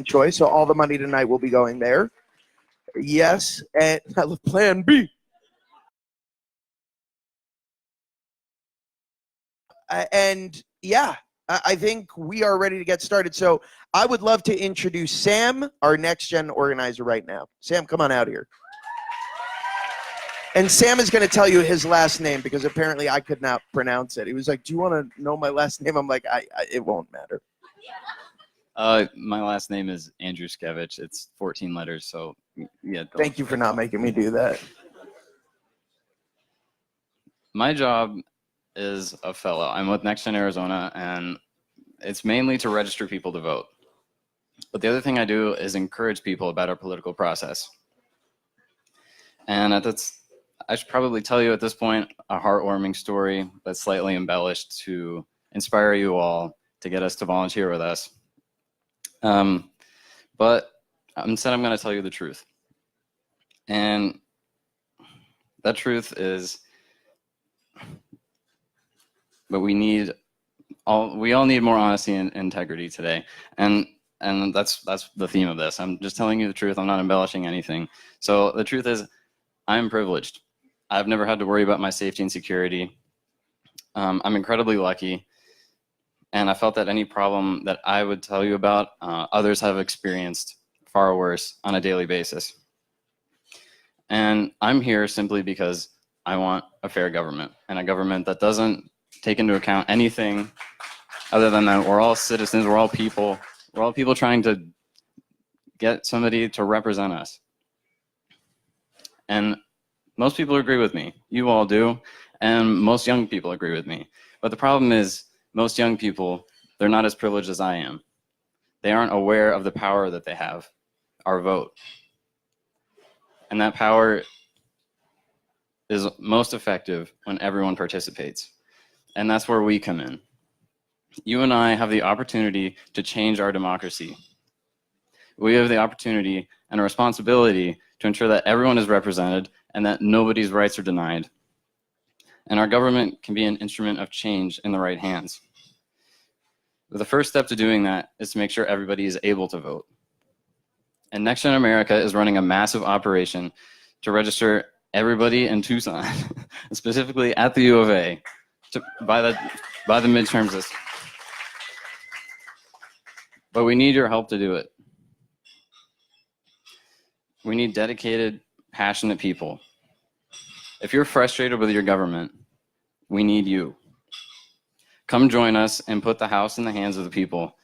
choice. So all the money tonight will be going there. Yes, and I love Plan B. And yeah, I think we are ready to get started. So I would love to introduce Sam, our NextGen organizer right now. Sam, come on out here. And Sam is going to tell you his last name because apparently I could not pronounce it. He was like, "Do you want to know my last name?" I'm like, it won't matter. My last name is Andrew Skevich. It's 14 letters, so yeah. Thank you for not making me do that. My job is a fellow. I'm with NextGen Arizona, and it's mainly to register people to vote. But the other thing I do is encourage people about our political process. And I should probably tell you at this point a heartwarming story that's slightly embellished to inspire you all to get us to volunteer with us. But instead, I'm going to tell you the truth. And that truth is, but we all need more honesty and integrity today. And that's the theme of this. I'm just telling you the truth. I'm not embellishing anything. So the truth is, I'm privileged. I've never had to worry about my safety and security. I'm incredibly lucky. And I felt that any problem that I would tell you about, others have experienced far worse on a daily basis. And I'm here simply because I want a fair government, and a government that doesn't take into account anything other than that we're all citizens, we're all people trying to get somebody to represent us. And most people agree with me. You all do. And most young people agree with me. But the problem is, most young people, they're not as privileged as I am. They aren't aware of the power that they have, our vote. And that power is most effective when everyone participates. And that's where we come in. You and I have the opportunity to change our democracy. We have the opportunity and a responsibility to ensure that everyone is represented and that nobody's rights are denied. And our government can be an instrument of change in the right hands. But the first step to doing that is to make sure everybody is able to vote. And NextGen America is running a massive operation to register everybody in Tucson, specifically at the U of A, by the midterms. But we need your help to do it. We need dedicated, passionate people. If you're frustrated with your government, we need you. Come join us and put the House in the hands of the people.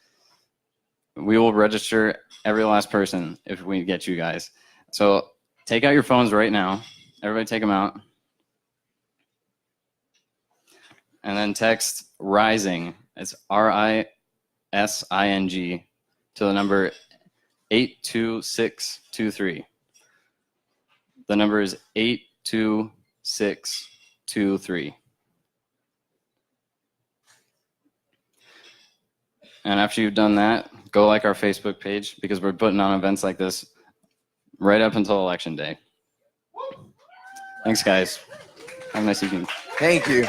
We will register every last person if we get you guys. So take out your phones right now. Everybody take them out. And then text RISING. It's RISING to the number 82623. The number is 82623. And after you've done that, go like our Facebook page because we're putting on events like this right up until Election Day. Thanks, guys. Have a nice evening. Thank you.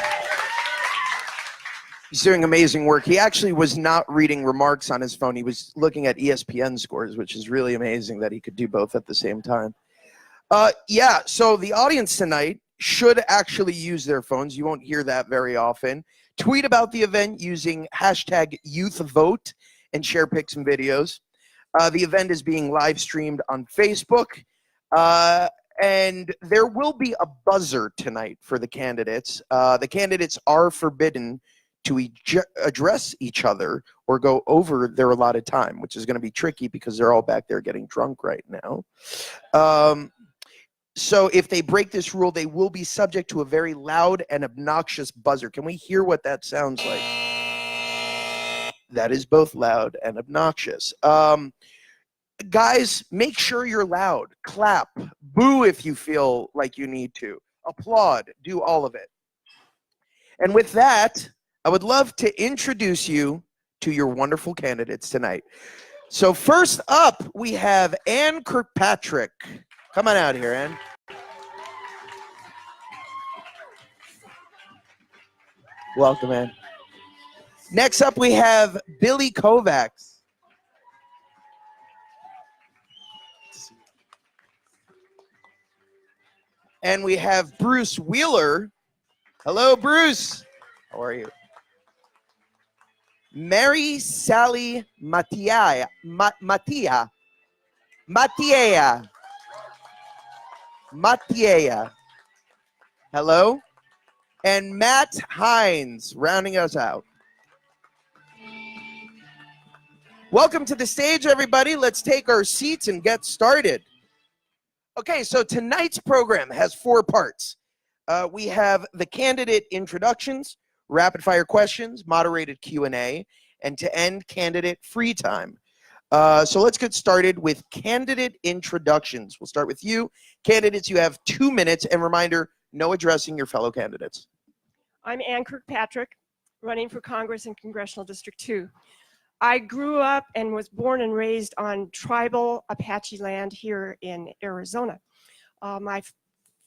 He's doing amazing work. He actually was not reading remarks on his phone. He was looking at ESPN scores, which is really amazing that he could do both at the same time. Yeah, so the audience tonight should actually use their phones. You won't hear that very often. Tweet about the event using hashtag #YouthVote and share pics and videos. The event is being live streamed on Facebook. And there will be a buzzer tonight for the candidates. The candidates are forbidden to address each other or go over their allotted time, which is going to be tricky because they're all back there getting drunk right now. So if they break this rule, they will be subject to a very loud and obnoxious buzzer. Can we hear what that sounds like? That is both loud and obnoxious. Guys, make sure you're loud. Clap. Boo if you feel like you need to. Applaud. Do all of it. And with that, I would love to introduce you to your wonderful candidates tonight. So first up, we have Ann Kirkpatrick. Come on out here, Ann. Welcome, Ann. Next up, we have Billy Kovacs. And we have Bruce Wheeler. Hello, Bruce. How are you? Mary Sally Mattia. Hello. And Matt Hines, rounding us out. Welcome to the stage, everybody. Let's take our seats and get started. Okay, so tonight's program has 4 parts. We have the candidate introductions, rapid fire questions, moderated Q&A, and to end, candidate free time. So let's get started with candidate introductions. We'll start with you. Candidates, you have 2 minutes, and reminder, no addressing your fellow candidates. I'm Ann Kirkpatrick, running for Congress in Congressional District 2. I grew up and was born and raised on tribal Apache land here in Arizona. My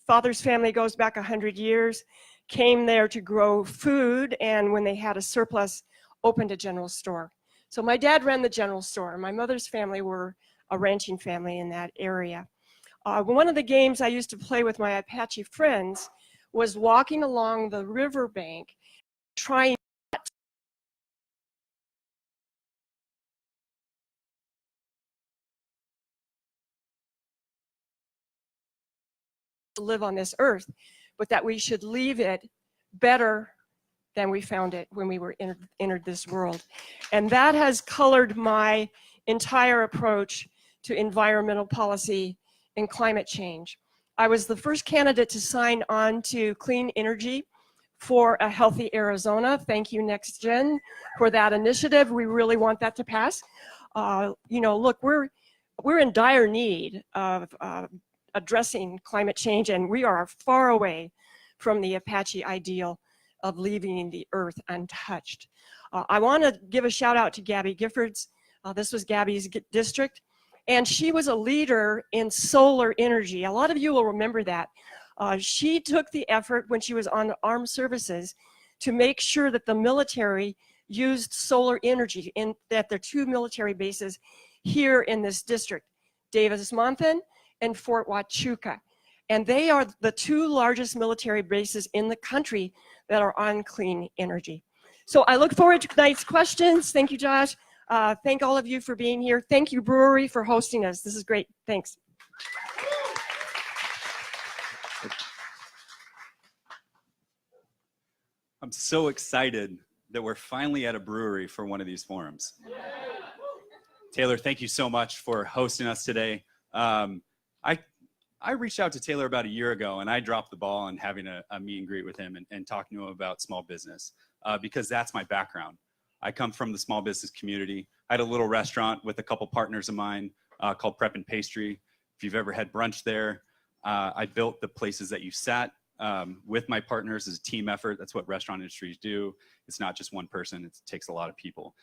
father's family goes back 100 years, came there to grow food, and when they had a surplus, opened a general store. So my dad ran the general store. My mother's family were a ranching family in that area. One of the games I used to play with my Apache friends was walking along the riverbank, trying to live on this earth, but that we should leave it better than we found it when we were entered this world. And that has colored my entire approach to environmental policy and climate change. I was the first candidate to sign on to clean energy for a healthy Arizona. Thank you, NextGen, for that initiative. We really want that to pass. You know, look, we're in dire need of addressing climate change, and we are far away from the Apache ideal of leaving the earth untouched. I want to give a shout out to Gabby Giffords. This was Gabby's district, and she was a leader in solar energy. A lot of you will remember that. She took the effort when she was on armed services to make sure that the military used solar energy at their 2 military bases here in this district, Davis-Monthan and Fort Huachuca. And they are the 2 largest military bases in the country that are on clean energy. So I look forward to tonight's questions. Thank you, Josh. Thank all of you for being here. Thank you, Brewery, for hosting us. This is great. Thanks. I'm so excited that we're finally at a brewery for one of these forums. Taylor, thank you so much for hosting us today. I reached out to Taylor about a year ago, and I dropped the ball on having a meet and greet with him and talking to him about small business because that's my background. I come from the small business community. I had a little restaurant with a couple partners of mine called Prep and Pastry. If you've ever had brunch there, I built the places that you sat with my partners as a team effort. That's what restaurant industries do. It's not just one person. It takes a lot of people.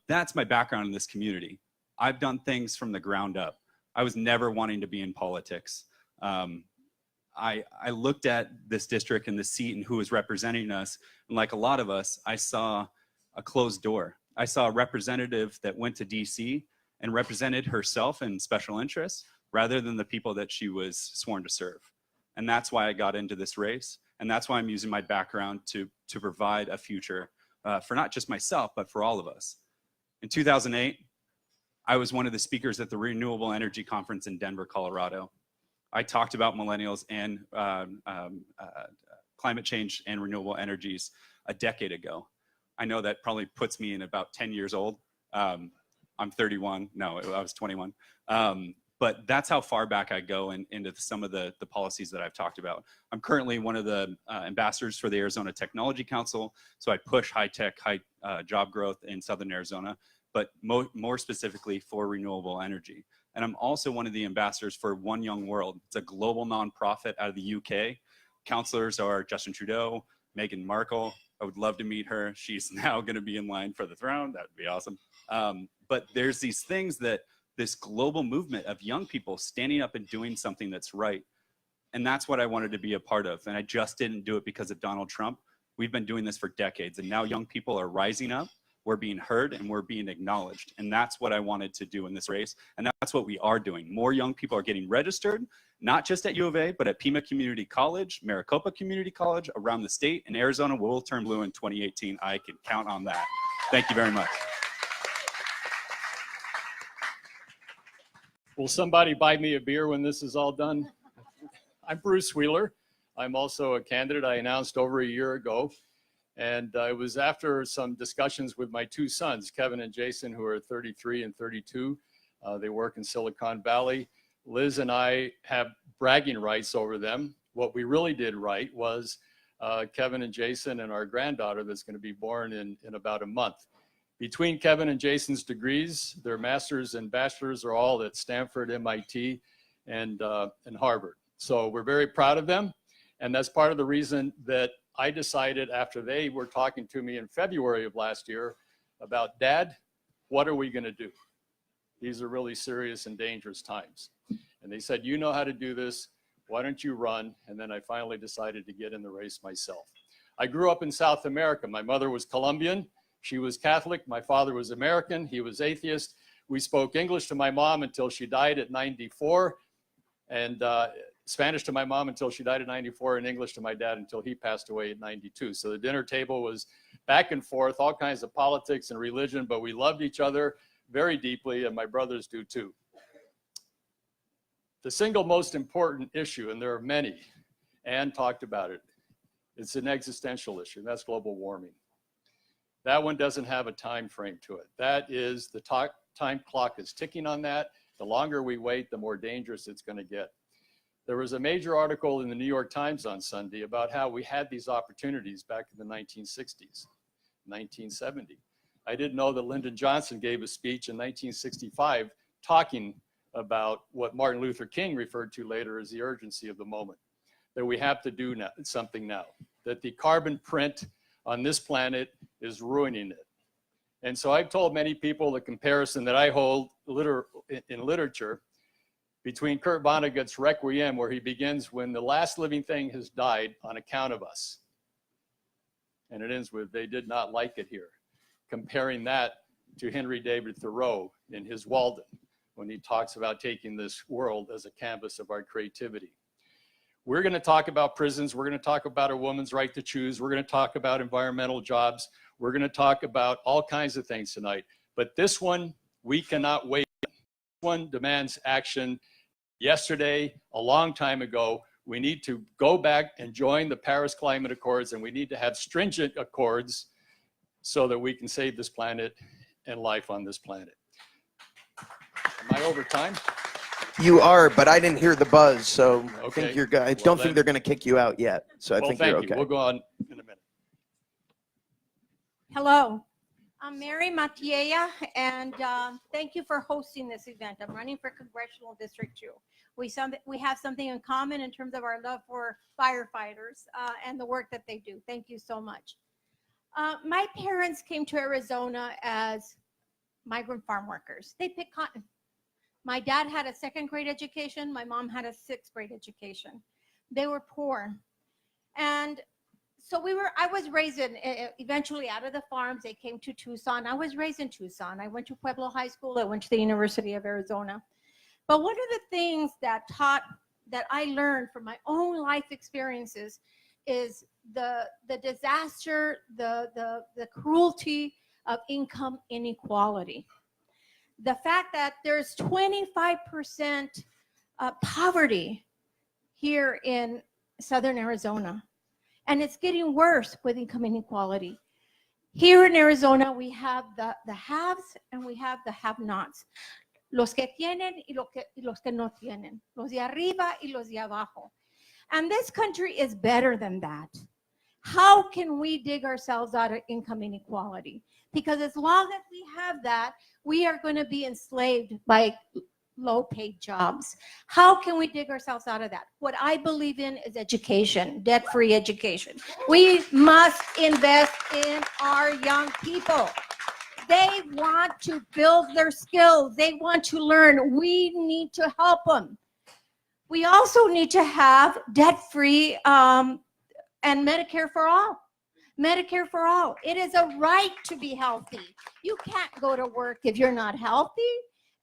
That's my background in this community. I've done things from the ground up. I was never wanting to be in politics. I looked at this district and the seat and who was representing us, and like a lot of us, I saw a closed door. I saw a representative that went to DC and represented herself and special interests rather than the people that she was sworn to serve. And that's why I got into this race, and that's why I'm using my background to provide a future for not just myself, but for all of us. In 2008, I was one of the speakers at the Renewable Energy Conference in Denver, Colorado. I talked about millennials and climate change and renewable energies a decade ago. I know that probably puts me in about 10 years old. I'm 31. No, I was 21. But that's how far back I go into some of the policies that I've talked about. I'm currently one of the ambassadors for the Arizona Technology Council. So I push high-tech, job growth in Southern Arizona, but more specifically for renewable energy. And I'm also one of the ambassadors for One Young World. It's a global nonprofit out of the UK. Counselors are Justin Trudeau, Meghan Markle. I would love to meet her. She's now going to be in line for the throne. That would be awesome. But there's these things that this global movement of young people standing up and doing something that's right. And that's what I wanted to be a part of. And I just didn't do it because of Donald Trump. We've been doing this for decades. And now young people are rising up. we're being heard and we're being acknowledged. And that's what I wanted to do in this race. And that's what we are doing. More young people are getting registered, not just at U of A, but at Pima Community College, Maricopa Community College, around the state. And Arizona will turn blue in 2018. I can count on that. Thank you very much. Will somebody buy me a beer when this is all done? I'm Bruce Wheeler. I'm also a candidate I announced over a year ago. And it was after some discussions with my two sons, Kevin and Jason, who are 33 and 32. They work in Silicon Valley. Liz and I have bragging rights over them. What we really did right was Kevin and Jason and our granddaughter that's going to be born in about a month. Between Kevin and Jason's degrees, their masters and bachelors are all at Stanford, MIT, and Harvard. So we're very proud of them. And that's part of the reason that I decided after they were talking to me in February of last year about, Dad, what are we going to do? These are really serious and dangerous times. And they said, you know how to do this. Why don't you run? And then I finally decided to get in the race myself. I grew up in South America. My mother was Colombian. She was Catholic. My father was American. He was atheist. We spoke English to my mom until she died at 94. And Spanish to my mom until she died at 94, and English to my dad until he passed away at 92. So the dinner table was back and forth, all kinds of politics and religion, but we loved each other very deeply, and my brothers do too. The single most important issue, and there are many, Ann talked about it, it's an existential issue, and that's global warming. That one doesn't have a time frame to it. That is, the time clock is ticking on that. The longer we wait, the more dangerous it's going to get. There was a major article in the New York Times on Sunday about how we had these opportunities back in the 1960s, 1970. I didn't know that Lyndon Johnson gave a speech in 1965 talking about what Martin Luther King referred to later as the urgency of the moment, that we have to do something now, that the carbon print on this planet is ruining it. And so I've told many people the comparison that I hold in literature between Kurt Vonnegut's Requiem, where he begins, when the last living thing has died on account of us. And it ends with, they did not like it here. Comparing that to Henry David Thoreau in his Walden, when he talks about taking this world as a canvas of our creativity. We're going to talk about prisons. We're going to talk about a woman's right to choose. We're going to talk about environmental jobs. We're going to talk about all kinds of things tonight. But this one, we cannot wait. This one demands action. Yesterday, a long time ago, we need to go back and join the Paris Climate Accords, and we need to have stringent accords so that we can save this planet and life on this planet. Am I over time? You are, but I didn't hear the buzz, so I Okay. think you're good. I don't think they're going to kick you out yet, so I think you're thank okay. you. We'll go on in a minute. Hello, I'm Mary Matiella, and thank you for hosting this event. I'm running for Congressional District 2. We have something in common in terms of our love for firefighters and the work that they do. Thank you so much. My parents came to Arizona as migrant farm workers. They picked cotton. My dad had a 2nd grade education. My mom had a 6th grade education. They were poor. And so I was raised in, eventually out of the farms, they came to Tucson. I was raised in Tucson. I went to Pueblo High School. I went to the University of Arizona. But one of the things that I learned from my own life experiences is the disaster, the cruelty of income inequality. The fact that there's 25% poverty here in Southern Arizona. And it's getting worse with income inequality. Here in Arizona, we have the haves and we have the have-nots. Los que tienen y los que no tienen. Los de arriba y los de abajo. And this country is better than that. How can we dig ourselves out of income inequality? Because as long as we have that, we are going to be enslaved by low-paid jobs. How can we dig ourselves out of that? What I believe in is education, debt-free education. We must invest in our young people. They want to build their skills. They want to learn. We need to help them. We also need to have debt-free and Medicare for all. Medicare for all. It is a right to be healthy. You can't go to work if you're not healthy,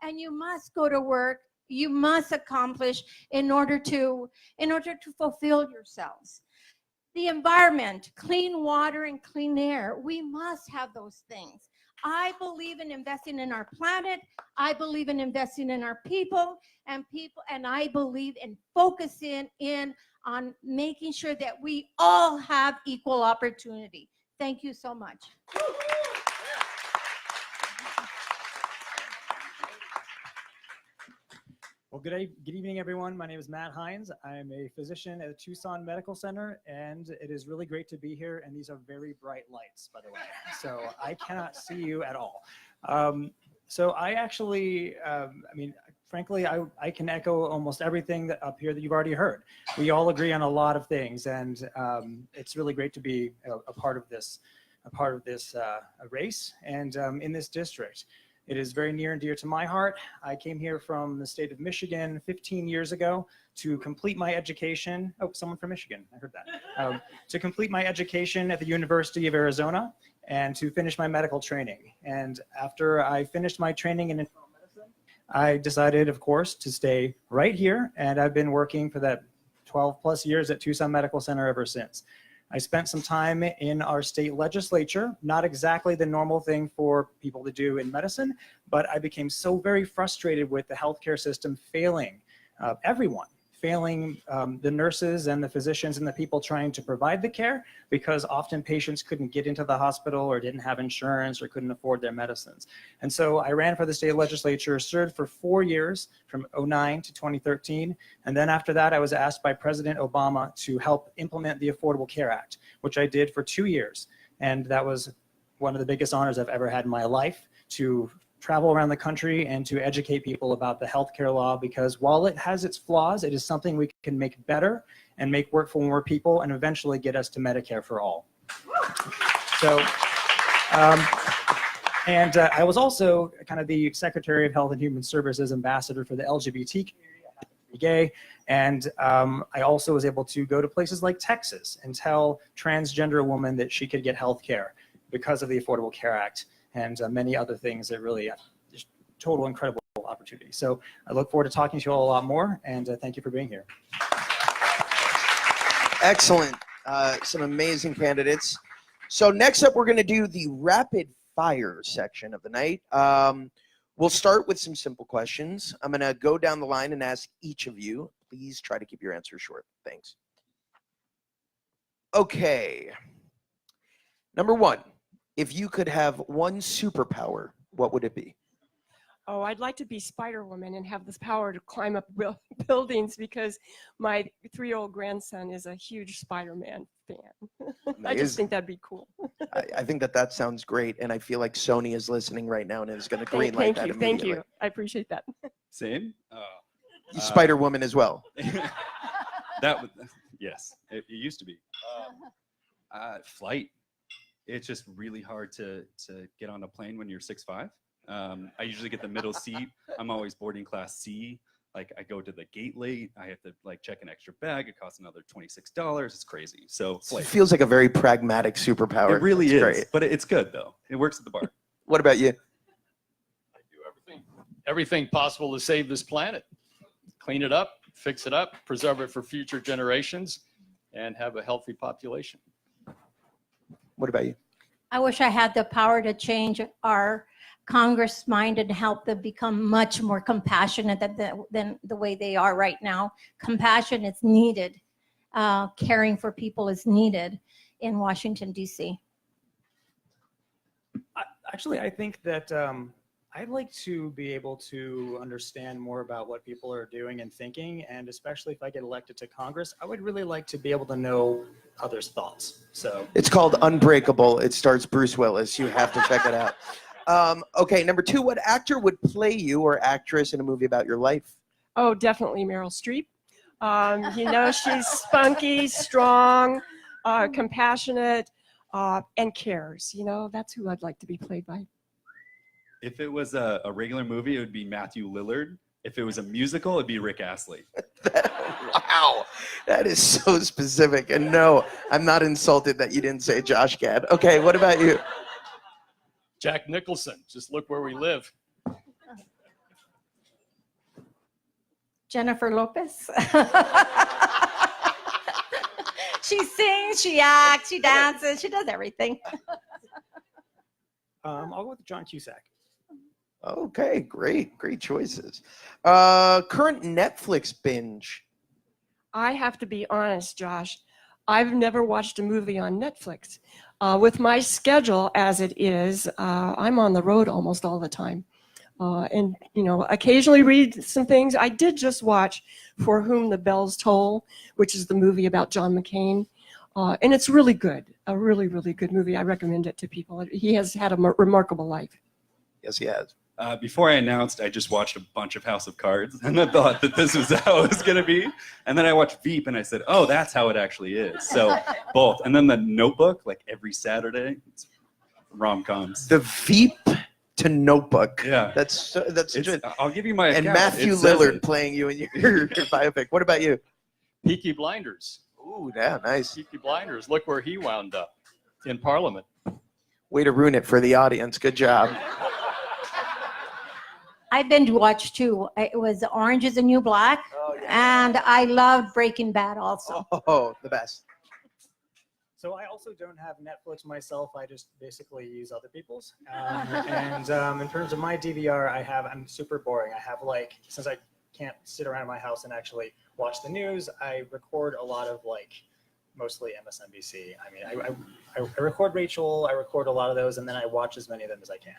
and you must go to work. You must accomplish in order to fulfill yourselves. The environment, clean water and clean air, we must have those things. I believe in investing in our planet. I believe in investing in our people, and I believe in focusing in on making sure that we all have equal opportunity. Thank you so much. Well, good evening, everyone. My name is Matt Hines. I'm a physician at the Tucson Medical Center, and it is really great to be here. And these are very bright lights, by the way, so I cannot see you at all. So I actually, frankly, I can echo almost everything that up here that you've already heard. We all agree on a lot of things, and it's really great to be a part of this race and in this district. It is very near and dear to my heart. I came here from the state of Michigan 15 years ago to complete my education. Oh, someone from Michigan, I heard that. To complete my education at the University of Arizona and to finish my medical training. And after I finished my training in internal medicine, I decided, of course, to stay right here. And I've been working for that 12 plus years at Tucson Medical Center ever since. I spent some time in our state legislature, not exactly the normal thing for people to do in medicine, but I became so very frustrated with the healthcare system failing everyone, failing the nurses and the physicians and the people trying to provide the care, because often patients couldn't get into the hospital or didn't have insurance or couldn't afford their medicines. And so I ran for the state legislature, served for 4 years from 2009 to 2013. And then after that, I was asked by President Obama to help implement the Affordable Care Act, which I did for 2 years. And that was one of the biggest honors I've ever had in my life, to travel around the country and to educate people about the healthcare law, because while it has its flaws, it is something we can make better and make work for more people and eventually get us to Medicare for all. So, I was also kind of the Secretary of Health and Human Services ambassador for the LGBT community. I happen to be gay. And I also was able to go to places like Texas and tell transgender women that she could get health care because of the Affordable Care Act, and many other things that really just total incredible opportunity. So I look forward to talking to you all a lot more, and thank you for being here. Excellent. Some amazing candidates. So next up, we're going to do the rapid fire section of the night. We'll start with some simple questions. I'm going to go down the line and ask each of you. Please try to keep your answers short. Thanks. Okay. Number one. If you could have one superpower, what would it be? Oh, I'd like to be Spider-Woman and have this power to climb up buildings, because my 3-year-old grandson is a huge Spider-Man fan. I just think that'd be cool. I think that sounds great, and I feel like Sony is listening right now and is going to greenlight that immediately. Thank you. I appreciate that. Same. Spider-Woman as well. Yes, it used to be. Flight. It's just really hard to get on a plane when you're 6'5". I usually get the middle seat. I'm always boarding class C. Like, I go to the gate late. I have to check an extra bag. It costs another $26. It's crazy. So it feels like a very pragmatic superpower. It really is. Great. But it's good though. It works at the bar. What about you? I do everything possible to save this planet. Clean it up, fix it up, preserve it for future generations, and have a healthy population. What about you? I wish I had the power to change our Congress mind and help them become much more compassionate than the way they are right now. Compassion is needed. Caring for people is needed in Washington, D.C. Actually, I think that I'd like to be able to understand more about what people are doing and thinking, and especially if I get elected to Congress, I would really like to be able to know others' thoughts. So it's called Unbreakable. It stars Bruce Willis. You have to check it out. Okay, number two, what actor would play you or actress in a movie about your life? Oh, definitely Meryl Streep. She's spunky, strong, compassionate, and cares. That's who I'd like to be played by. If it was a regular movie, it would be Matthew Lillard. If it was a musical, it'd be Rick Astley. Wow, that is so specific. And no, I'm not insulted that you didn't say Josh Gad. Okay, what about you? Jack Nicholson, just look where we live. Jennifer Lopez. She sings, she acts, she dances, she does everything. I'll go with John Cusack. Okay, great choices. Current Netflix binge. I have to be honest, Josh. I've never watched a movie on Netflix. With my schedule as it is, I'm on the road almost all the time. And, occasionally read some things. I did just watch For Whom the Bells Toll, which is the movie about John McCain. And it's really good, a really, really good movie. I recommend it to people. He has had a remarkable life. Yes, he has. Before I announced, I just watched a bunch of House of Cards, and I thought that this was how it was going to be. And then I watched Veep, and I said, oh, that's how it actually is. So both. And then The Notebook, like every Saturday, it's rom-coms. The Veep to Notebook. Yeah. That's good. I'll give you my And account. Matthew It says Lillard it. playing you in your biopic. What about you? Peaky Blinders. Ooh, yeah, nice. Peaky Blinders, look where he wound up, in Parliament. Way to ruin it for the audience. Good job. I binge watched too. It was Orange is the New Black, and I loved Breaking Bad also. Oh, the best. So I also don't have Netflix myself. I just basically use other people's. And in terms of my DVR, I'm super boring. I have since I can't sit around my house and actually watch the news, I record a lot of mostly MSNBC. I mean, I record Rachel, I record a lot of those, and then I watch as many of them as I can.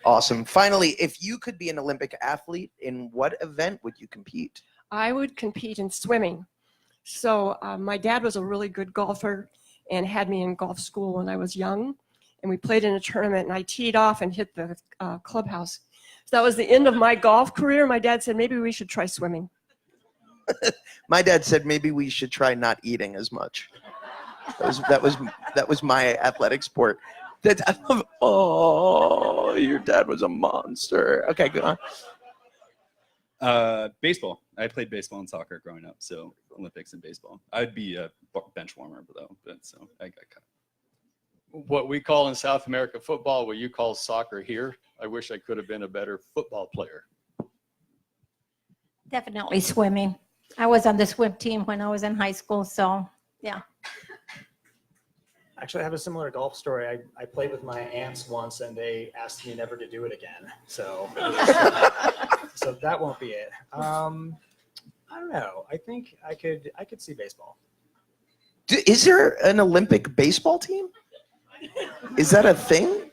Awesome. Finally, if you could be an Olympic athlete, in what event would you compete? I would compete in swimming. So my dad was a really good golfer and had me in golf school when I was young. And we played in a tournament, and I teed off and hit the clubhouse. So that was the end of my golf career. My dad said, maybe we should try swimming. My dad said maybe we should try not eating as much. That was my athletic sport. Oh, your dad was a monster. Okay, go on. Baseball. I played baseball and soccer growing up, so Olympics and baseball. I'd be a bench warmer though, but so I got cut. What we call in South America football, what you call soccer here, I wish I could have been a better football player. Definitely swimming. I was on the swim team when I was in high school, so yeah. Actually, I have a similar golf story. I played with my aunts once, and they asked me never to do it again. So, so that won't be it. I don't know. I think I could see baseball. Is there an Olympic baseball team? Is that a thing?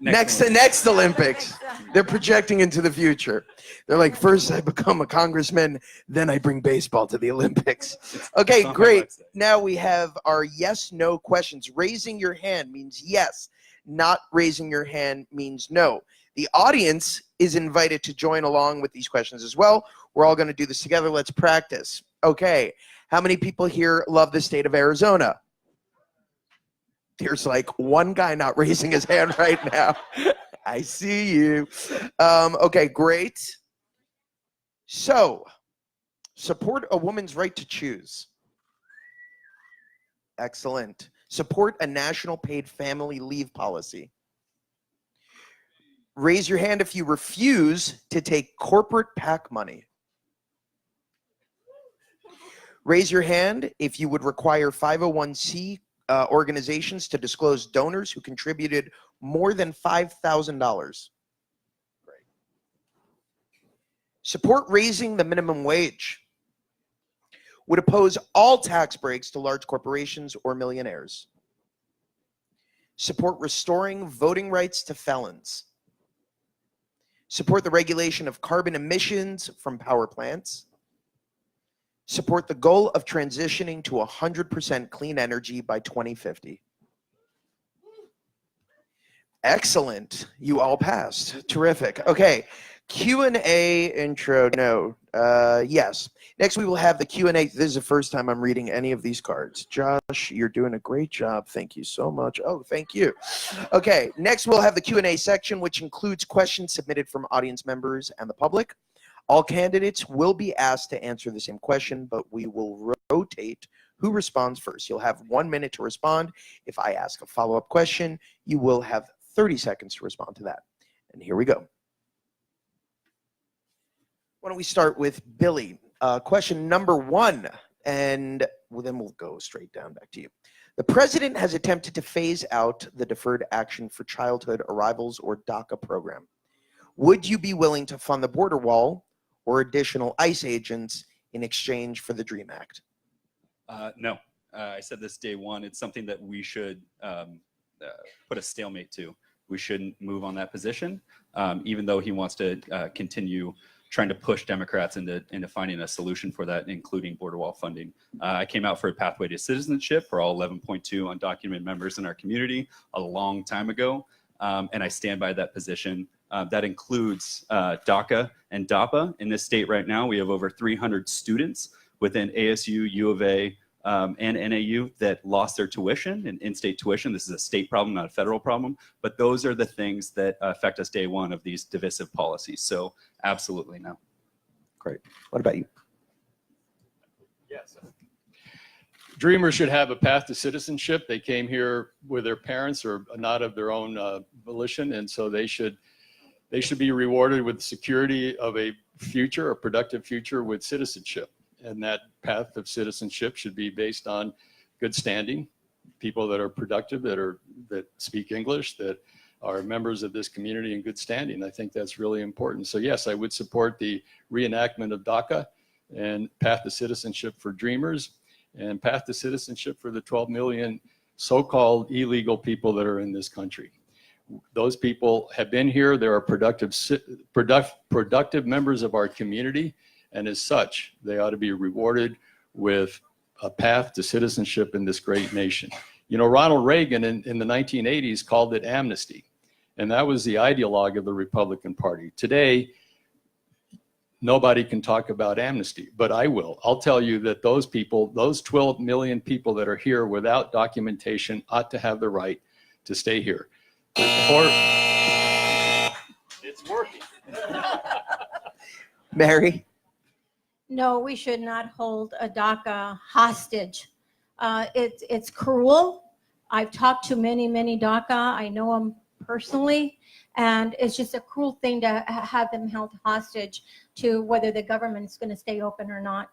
Next Olympics. They're projecting into the future. They're like, first I become a congressman, then I bring baseball to the Olympics. Okay, great. Now we have our yes/no questions. Raising your hand means yes. Not raising your hand means no. The audience is invited to join along with these questions as well. We're all going to do this together. Let's practice. Okay. How many people here love the state of Arizona? There's like one guy not raising his hand right now. I see you. Okay, great. So, support a woman's right to choose. Excellent. Support a national paid family leave policy. Raise your hand if you refuse to take corporate PAC money. Raise your hand if you would require 501c organizations to disclose donors who contributed more than $5,000. Great. Support raising the minimum wage. Would oppose all tax breaks to large corporations or millionaires. Support restoring voting rights to felons. Support the regulation of carbon emissions from power plants. Support the goal of transitioning to 100% clean energy by 2050. Excellent. You all passed. Terrific. Okay. Q&A intro. No. Yes. Next, we will have the Q&A. This is the first time I'm reading any of these cards. Josh, you're doing a great job. Thank you so much. Oh, thank you. Okay. Next, we'll have the Q&A section, which includes questions submitted from audience members and the public. All candidates will be asked to answer the same question, but we will rotate who responds first. You'll have 1 minute to respond. If I ask a follow-up question, you will have 30 seconds to respond to that. And here we go. Why don't we start with Billy? Question number 1, and then we'll go straight down back to you. The president has attempted to phase out the Deferred Action for Childhood Arrivals, or DACA program. Would you be willing to fund the border wall or additional ICE agents in exchange for the DREAM Act? No, I said this day one. It's something that we should put a stalemate to. We shouldn't move on that position, even though he wants to continue trying to push Democrats into finding a solution for that, including border wall funding. I came out for a pathway to citizenship for all 11.2 undocumented members in our community a long time ago, and I stand by that position. That includes DACA and DAPA. In this state right now, we have over 300 students within ASU, U of A, and NAU that lost their tuition and in-state tuition. This is a state problem, not a federal problem, but those are the things that affect us day one of these divisive policies. So absolutely no. Great. What about you? Yes. Dreamers should have a path to citizenship. They came here with their parents or not of their own volition, and so they should be rewarded with security of a future, a productive future with citizenship. And that path of citizenship should be based on good standing, people that are productive, that speak English, that are members of this community in good standing. I think that's really important. So yes, I would support the reenactment of DACA and path to citizenship for Dreamers and path to citizenship for the 12 million so-called illegal people that are in this country. Those people have been here. They are productive members of our community. And as such, they ought to be rewarded with a path to citizenship in this great nation. You know, Ronald Reagan in the 1980s called it amnesty. And that was the ideologue of the Republican Party. Today, nobody can talk about amnesty, but I will. I'll tell you that those people, those 12 million people that are here without documentation ought to have the right to stay here. It's working. Mary? No, we should not hold a DACA hostage. It's cruel. I've talked to many DACA. I know them personally, and it's just a cruel thing to have them held hostage to whether the government's going to stay open or not.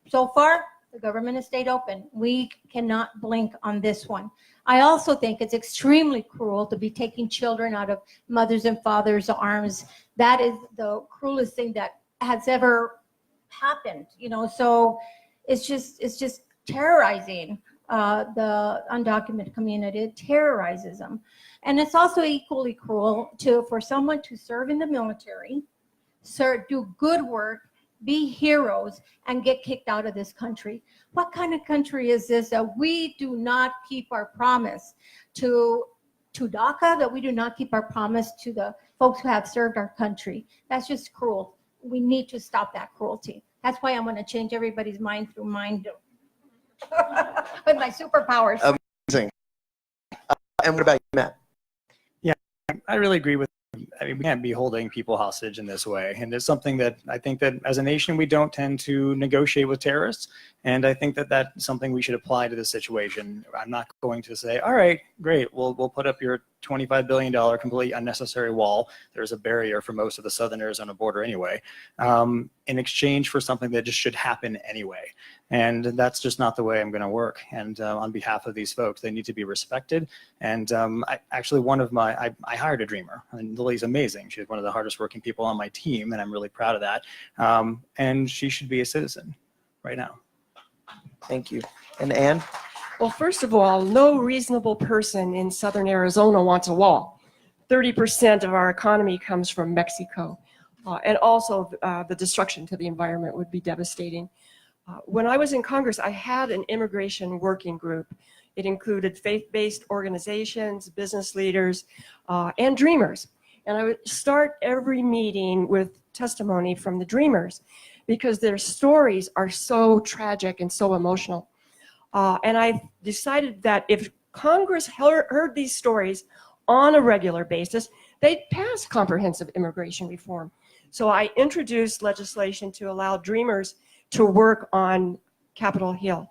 So far, the government has stayed open. We cannot blink on this one. I also think it's extremely cruel to be taking children out of mothers and fathers' arms. That is the cruelest thing that has ever happened, you know. So it's just terrorizing the undocumented community. It terrorizes them, and it's also equally cruel for someone to serve in the military, do good work, be heroes, and get kicked out of this country. What kind of country is this that we do not keep our promise to DACA, that we do not keep our promise to the folks who have served our country? That's just cruel. We need to stop that cruelty. That's why I'm going to change everybody's mind through mind with my superpowers. Amazing. And what about you, Matt? Yeah, I really agree with. I mean, we can't be holding people hostage in this way. And it's something that I think that as a nation, we don't tend to negotiate with terrorists. And I think that that's something we should apply to this situation. I'm not going to say, all right, great, we'll put up your $25 billion completely unnecessary wall. There's a barrier for most of the southern Arizona border anyway, in exchange for something that just should happen anyway. And that's just not the way I'm going to work. And on behalf of these folks, they need to be respected. And I hired a dreamer, and Lily's amazing. She's one of the hardest working people on my team, and I'm really proud of that. And she should be a citizen right now. Thank you. And Ann? Well, first of all, no reasonable person in southern Arizona wants a wall. 30% of our economy comes from Mexico. And also the destruction to the environment would be devastating. When I was in Congress, I had an immigration working group. It included faith-based organizations, business leaders, and dreamers. And I would start every meeting with testimony from the dreamers because their stories are so tragic and so emotional. And I decided that if Congress heard these stories on a regular basis, they'd pass comprehensive immigration reform. So I introduced legislation to allow Dreamers to work on Capitol Hill.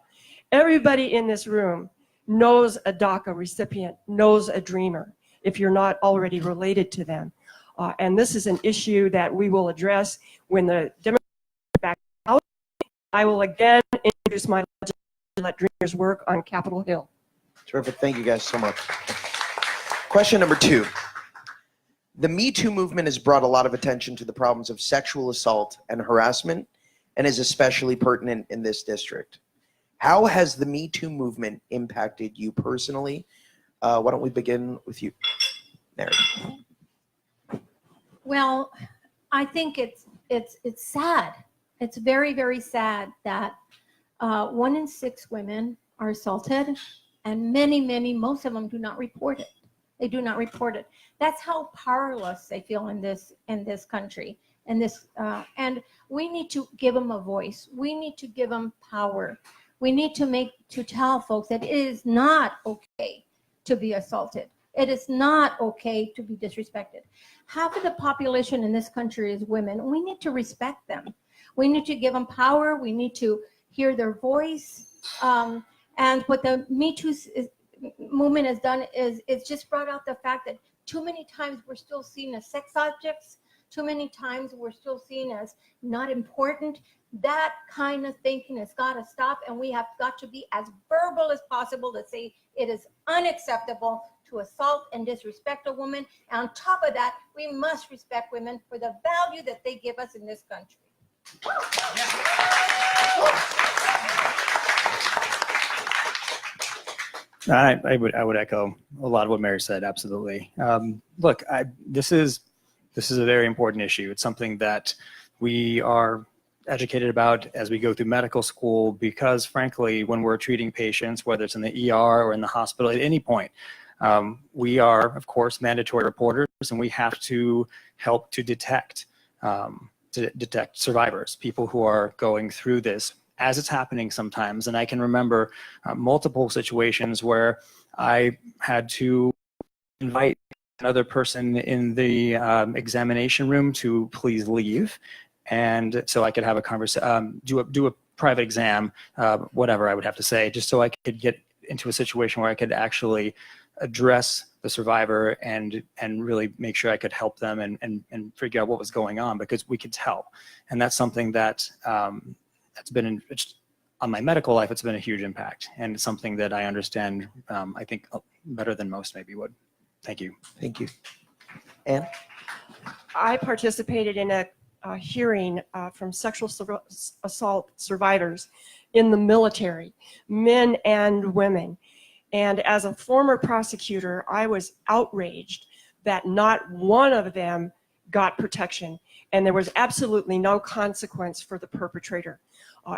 Everybody in this room knows a DACA recipient, knows a Dreamer, if you're not already related to them. And this is an issue that we will address when the Democrats are back out. I will again introduce my legislation to let Dreamers work on Capitol Hill. Terrific. Thank you guys so much. Question number 2. The Me Too movement has brought a lot of attention to the problems of sexual assault and harassment and is especially pertinent in this district. How has the Me Too movement impacted you personally? Why don't we begin with you, Mary? Well, I think it's sad. It's very, very sad that 1 in 6 women are assaulted, and most of them do not report it. They do not report it. That's how powerless they feel in this country. And we need to give them a voice. We need to give them power. We need to tell folks that it is not okay to be assaulted. It is not okay to be disrespected. Half of the population in this country is women. We need to respect them. We need to give them power. We need to hear their voice. And what the Me Too movement has done is it's just brought out the fact that too many times we're still seen as sex objects. Too many times we're still seen as not important. That kind of thinking has got to stop, and we have got to be as verbal as possible to say it is unacceptable to assault and disrespect a woman. And on top of that, we must respect women for the value that they give us in this country. I would echo a lot of what Mary said. Absolutely. Look, this is a very important issue. It's something that we are educated about as we go through medical school, because frankly, when we're treating patients, whether it's in the ER or in the hospital at any point, we are, of course, mandatory reporters, and we have to help to detect survivors, people who are going through this as it's happening sometimes. And I can remember multiple situations where I had to invite another person in the examination room to please leave, and so I could have a conversation, do a private exam, whatever I would have to say, just so I could get into a situation where I could actually address the survivor and really make sure I could help them and figure out what was going on, because we could tell. And that's something that that's been on my medical life. It's been a huge impact, and it's something that I understand, I think, better than most maybe would. Thank you. Thank you. Ann? I participated in a hearing from sexual assault survivors in the military, men and women. And as a former prosecutor, I was outraged that not one of them got protection, and there was absolutely no consequence for the perpetrator.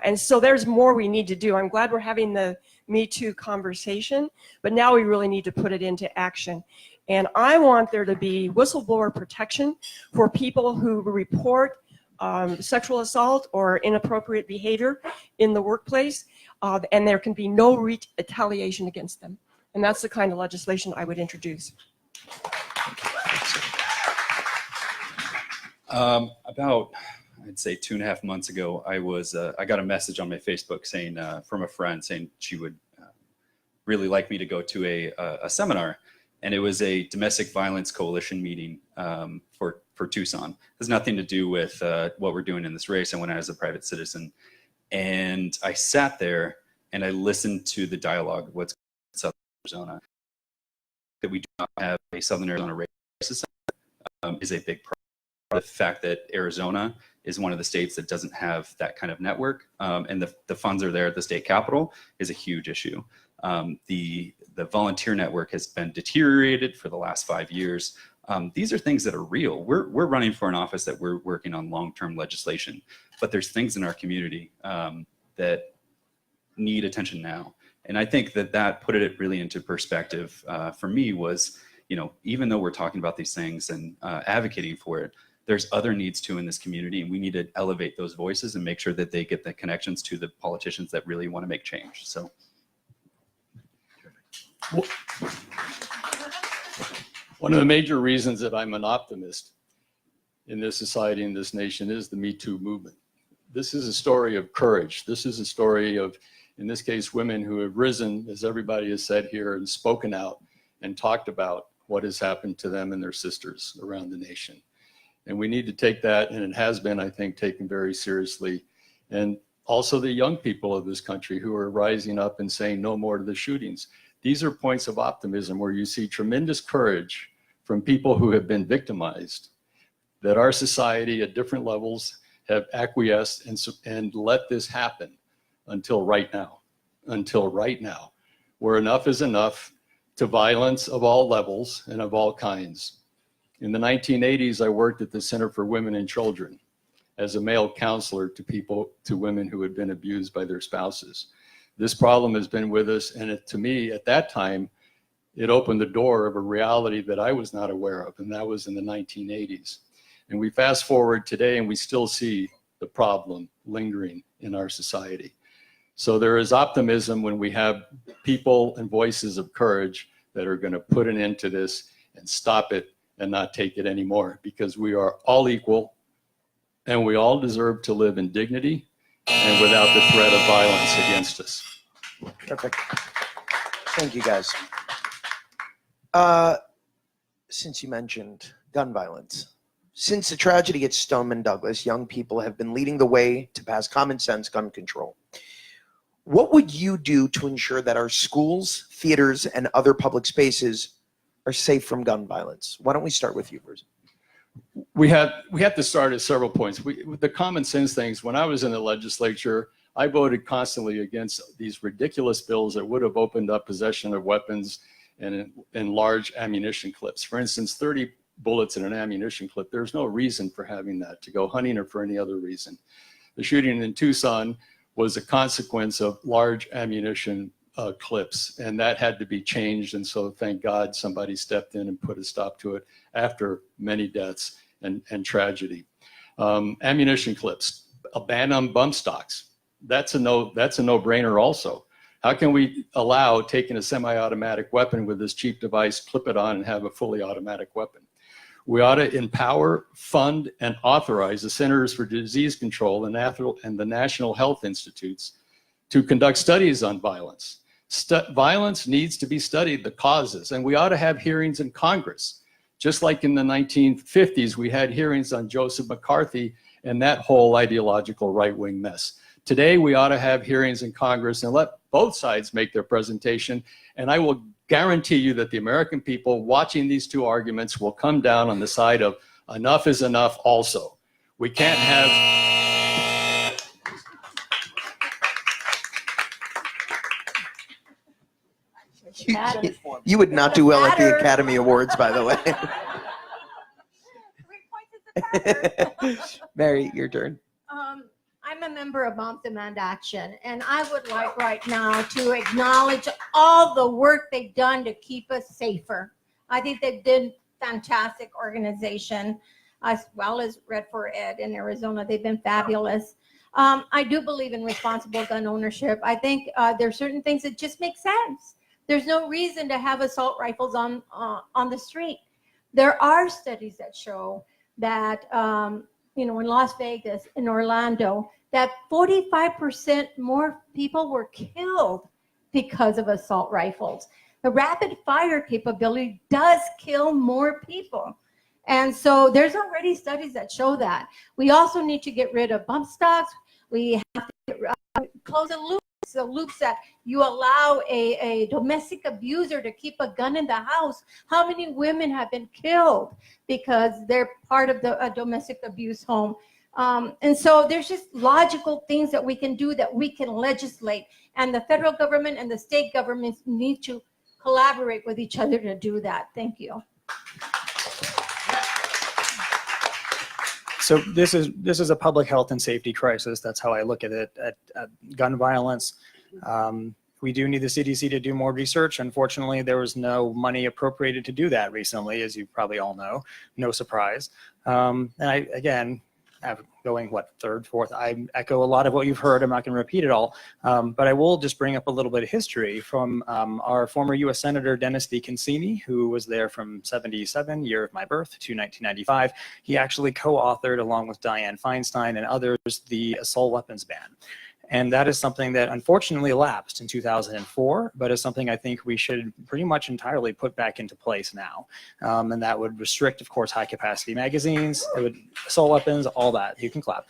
And so there's more we need to do. I'm glad we're having the Me Too conversation, but now we really need to put it into action. And I want there to be whistleblower protection for people who report sexual assault or inappropriate behavior in the workplace, and there can be no retaliation against them. And that's the kind of legislation I would introduce. About, I'd say 2.5 months ago, I got a message on my Facebook saying from a friend saying she would really like me to go to a seminar, and it was a domestic violence coalition meeting for Tucson. It has nothing to do with what we're doing in this race. I went out as a private citizen, and I sat there and I listened to the dialogue of what's going on in Southern Arizona. That we do not have a Southern Arizona race system is a big problem. The fact that Arizona is one of the states that doesn't have that kind of network, and the funds are there at the state capitol, is a huge issue. The volunteer network has been deteriorated for the last 5 years. These are things that are real. We're running for an office that we're working on long-term legislation, but there's things in our community that need attention now. And I think that put it really into perspective for me was, even though we're talking about these things and advocating for it, there's other needs too in this community, and we need to elevate those voices and make sure that they get the connections to the politicians that really want to make change. So. One of the major reasons that I'm an optimist in this society, in this nation, is the Me Too movement. This is a story of courage. This is a story of, in this case, women who have risen, as everybody has said here, and spoken out and talked about what has happened to them and their sisters around the nation. And we need to take that, and it has been, I think, taken very seriously. And also the young people of this country who are rising up and saying no more to the shootings. These are points of optimism where you see tremendous courage from people who have been victimized, that our society at different levels have acquiesced and let this happen until right now, where enough is enough to violence of all levels and of all kinds. In the 1980s, I worked at the Center for Women and Children as a male counselor to women who had been abused by their spouses. This problem has been with us, and to me, at that time, it opened the door of a reality that I was not aware of, and that was in the 1980s. And we fast forward today, and we still see the problem lingering in our society. So there is optimism when we have people and voices of courage that are going to put an end to this and stop it and not take it anymore, because we are all equal and we all deserve to live in dignity and without the threat of violence against us. Perfect. Thank you, guys. Since you mentioned gun violence, since the tragedy at Stoneman Douglas, young people have been leading the way to pass common sense gun control. What would you do to ensure that our schools, theaters, and other public spaces are safe from gun violence? Why don't we start with you, Bruce? We have to start at several points. With the common sense things, when I was in the legislature, I voted constantly against these ridiculous bills that would have opened up possession of weapons and large ammunition clips. For instance, 30 bullets in an ammunition clip, there's no reason for having that, to go hunting or for any other reason. The shooting in Tucson was a consequence of large ammunition clips, and that had to be changed. And so thank God somebody stepped in and put a stop to it after many deaths and tragedy. Ammunition clips, a ban on bump stocks. That's a no-brainer also. How can we allow taking a semi-automatic weapon with this cheap device, clip it on, and have a fully automatic weapon? We ought to empower, fund, and authorize the Centers for Disease Control and the National Health Institutes to conduct studies on violence. Violence needs to be studied, the causes, and we ought to have hearings in Congress. Just like in the 1950s, we had hearings on Joseph McCarthy and that whole ideological right-wing mess. Today, we ought to have hearings in Congress and let both sides make their presentation, and I will guarantee you that the American people watching these two arguments will come down on the side of enough is enough also. We can't have... You would not do well at the Academy Awards, by the way. 3 points is a pattern. Mary, your turn. I'm a member of Moms Demand Action, and I would like right now to acknowledge all the work they've done to keep us safer. I think they've been fantastic organization, as well as Red for Ed in Arizona. They've been fabulous. I do believe in responsible gun ownership. I think there are certain things that just make sense. There's no reason to have assault rifles on the street. There are studies that show that, in Las Vegas, in Orlando, that 45% more people were killed because of assault rifles. The rapid fire capability does kill more people. And so there's already studies that show that. We also need to get rid of bump stocks. We have to close the loops that you allow a domestic abuser to keep a gun in the house. How many women have been killed because they're part of a domestic abuse home? And so there's just logical things that we can do, that we can legislate. And the federal government and the state governments need to collaborate with each other to do that. Thank you. So this is a public health and safety crisis. That's how I look at it, at gun violence. We do need the CDC to do more research. Unfortunately, there was no money appropriated to do that recently, as you probably all know. No surprise. And again, going third, fourth. I echo a lot of what you've heard. I'm not going to repeat it all, but I will just bring up a little bit of history from our former U.S. Senator Dennis DeConcini, who was there from '77, year of my birth, to 1995. He actually co-authored, along with Dianne Feinstein and others, the assault weapons ban. And that is something that unfortunately lapsed in 2004, but is something I think we should pretty much entirely put back into place now. And that would restrict, of course, high capacity magazines, it would assault weapons, all that. You can clap.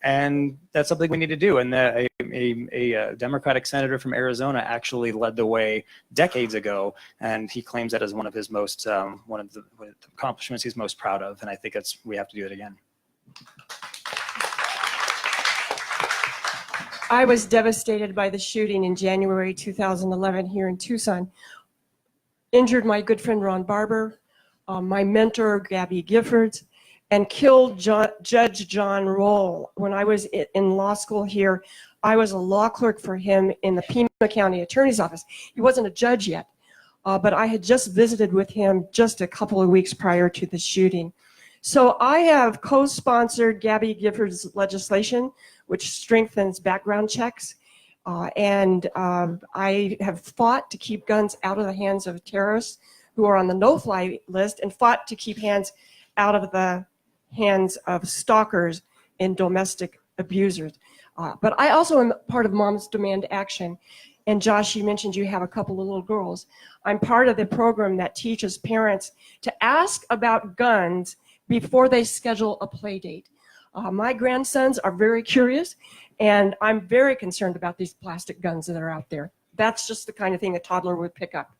And that's something we need to do. And a Democratic senator from Arizona actually led the way decades ago, and he claims that as one of his most, one of the accomplishments he's most proud of. And I think we have to do it again. I was devastated by the shooting in January 2011 here in Tucson. Injured my good friend Ron Barber, my mentor Gabby Giffords, and killed Judge John Roll. When I was in law school here, I was a law clerk for him in the Pima County Attorney's Office. He wasn't a judge yet, but I had just visited with him just a couple of weeks prior to the shooting. So I have co-sponsored Gabby Giffords' legislation, which strengthens background checks. I have fought to keep guns out of the hands of terrorists who are on the no-fly list, and fought to keep hands out of the hands of stalkers and domestic abusers. But I also am part of Moms Demand Action. And Josh, you mentioned you have a couple of little girls. I'm part of the program that teaches parents to ask about guns before they schedule a play date. My grandsons are very curious, and I'm very concerned about these plastic guns that are out there. That's just the kind of thing a toddler would pick up.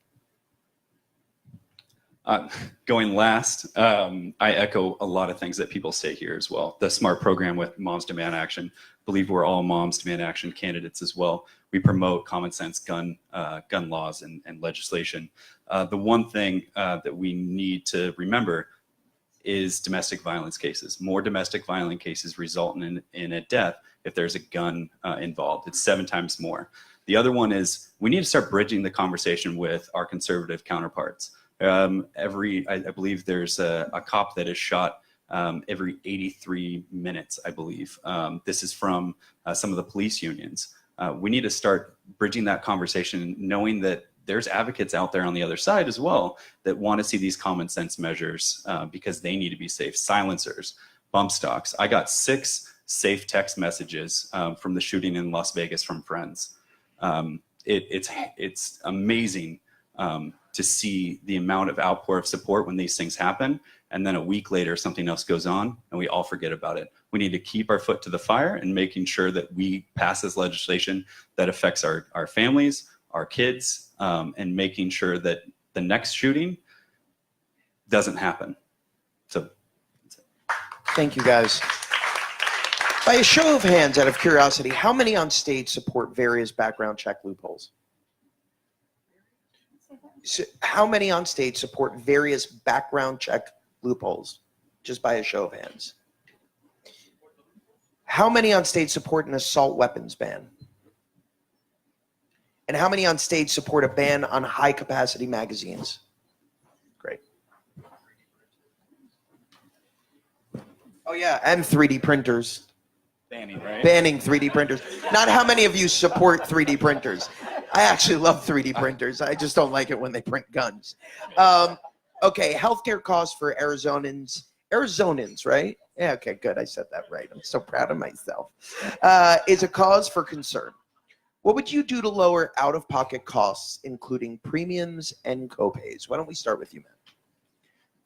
Going last, I echo a lot of things that people say here as well. The SMART program with Moms Demand Action, believe we're all Moms Demand Action candidates as well. We promote common sense gun laws and legislation. The one thing that we need to remember is domestic violence cases. More domestic violence cases result in a death if there's a gun involved. It's 7 times more. The other one is we need to start bridging the conversation with our conservative counterparts. I believe there's a cop that is shot every 83 minutes, I believe. This is from some of the police unions. We need to start bridging that conversation, knowing that there's advocates out there on the other side as well that want to see these common sense measures because they need to be safe. Silencers, bump stocks. I got 6 safe text messages from the shooting in Las Vegas from friends. It's amazing to see the amount of outpour of support when these things happen, and then a week later something else goes on and we all forget about it. We need to keep our foot to the fire and making sure that we pass this legislation that affects our families, our kids, and making sure that the next shooting doesn't happen. So Thank you, guys. By a show of hands, out of curiosity, how many on stage support various background check loopholes? So how many on stage support various background check loopholes? Just by a show of hands. How many on stage support an assault weapons ban? And how many on stage support a ban on high capacity magazines? Great. Oh yeah, and 3D printers. banning, right? Banning 3D printers. Not how many of you support 3D printers. I actually love 3D printers. I just don't like it when they print guns. Okay, healthcare costs for Arizonans. Arizonans, right? Yeah, okay, good. I said that right. I'm so proud of myself. Is a cause for concern. What would you do to lower out-of-pocket costs, including premiums and copays? Why don't we start with you, Matt?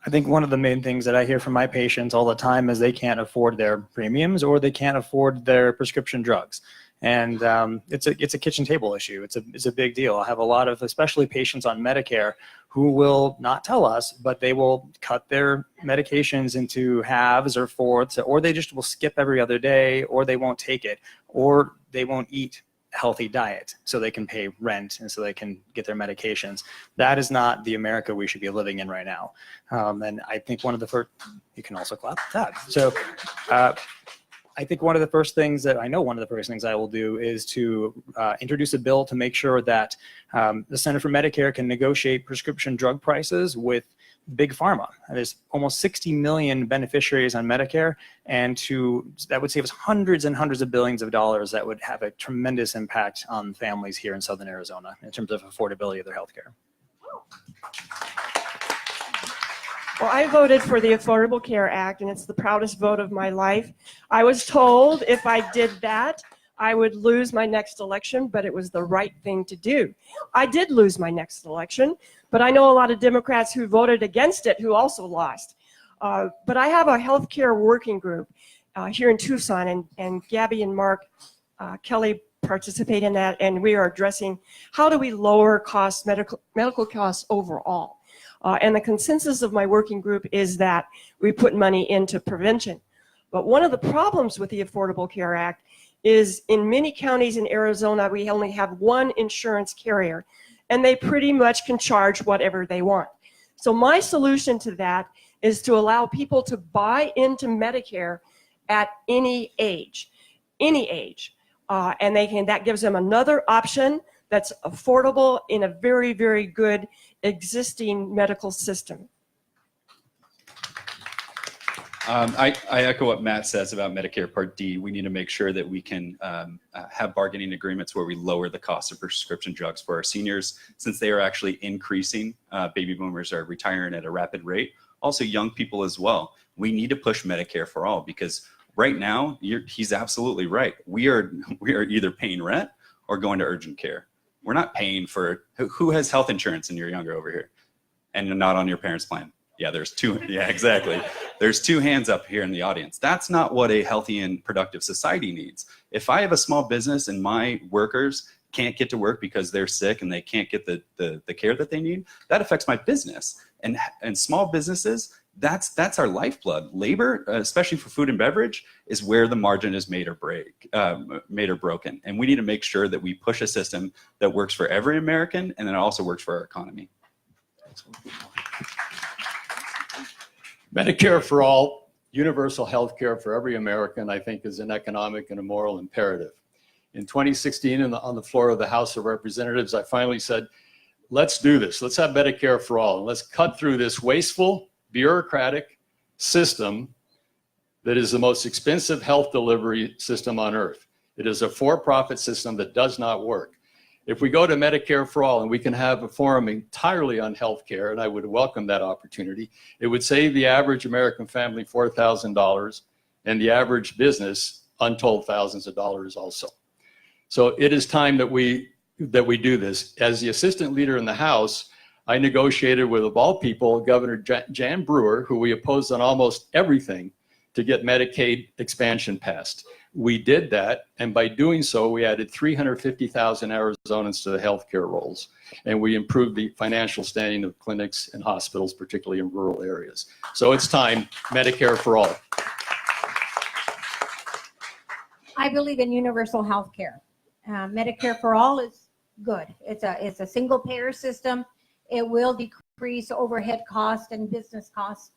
I think one of the main things that I hear from my patients all the time is they can't afford their premiums or they can't afford their prescription drugs. And it's a kitchen table issue. It's a big deal. I have a lot of, especially patients on Medicare, who will not tell us, but they will cut their medications into halves or fourths, or they just will skip every other day, or they won't take it, or they won't eat healthy diet so they can pay rent and so they can get their medications. That is not the America we should be living in right now. And I think one of the first, you can also clap that. So I think one of the first things that I will do is to introduce a bill to make sure that the Center for Medicare can negotiate prescription drug prices with big pharma. There's almost 60 million beneficiaries on Medicare, and that would save us hundreds and hundreds of billions of dollars that would have a tremendous impact on families here in Southern Arizona in terms of affordability of their health care. Well, I voted for the Affordable Care Act, and it's the proudest vote of my life. I was told if I did that, I would lose my next election, but it was the right thing to do. I did lose my next election, but I know a lot of Democrats who voted against it who also lost. But I have a healthcare working group here in Tucson, and Gabby and Mark Kelly participate in that, and we are addressing how do we lower costs, medical costs overall. And the consensus of my working group is that we put money into prevention. But one of the problems with the Affordable Care Act is in many counties in Arizona, we only have one insurance carrier, and they pretty much can charge whatever they want. So my solution to that is to allow people to buy into Medicare at any age, and that gives them another option that's affordable in a very, very good existing medical system. I echo what Matt says about Medicare Part D. We need to make sure that we can have bargaining agreements where we lower the cost of prescription drugs for our seniors, since they are actually increasing. Baby boomers are retiring at a rapid rate. Also, young people as well. We need to push Medicare for all, because right now, he's absolutely right. We are either paying rent or going to urgent care. We're not paying for, who has health insurance and you're younger over here and you're not on your parents' plan? Yeah, there's two. Yeah, exactly. There's two hands up here in the audience. That's not what a healthy and productive society needs. If I have a small business and my workers can't get to work because they're sick and they can't get the care that they need, that affects my business. And small businesses, that's our lifeblood. Labor, especially for food and beverage, is where the margin is made or broken. And we need to make sure that we push a system that works for every American, and then it also works for our economy. Medicare for all, universal health care for every American, I think, is an economic and a moral imperative. In 2016, on the floor of the House of Representatives, I finally said, let's do this. Let's have Medicare for all, and let's cut through this wasteful, bureaucratic system that is the most expensive health delivery system on earth. It is a for-profit system that does not work. If we go to Medicare for all and we can have a forum entirely on healthcare, and I would welcome that opportunity, it would save the average American family $4,000 and the average business untold thousands of dollars also. So it is time that we do this. As the assistant leader in the House, I negotiated with, of all people, Governor Jan Brewer, who we opposed on almost everything, to get Medicaid expansion passed. We did that, and by doing so, we added 350,000 Arizonans to the healthcare rolls, and we improved the financial standing of clinics and hospitals, particularly in rural areas. So it's time, Medicare for all. I believe in universal health care. Medicare for all is good. It's a single payer system. It will decrease overhead costs and business costs.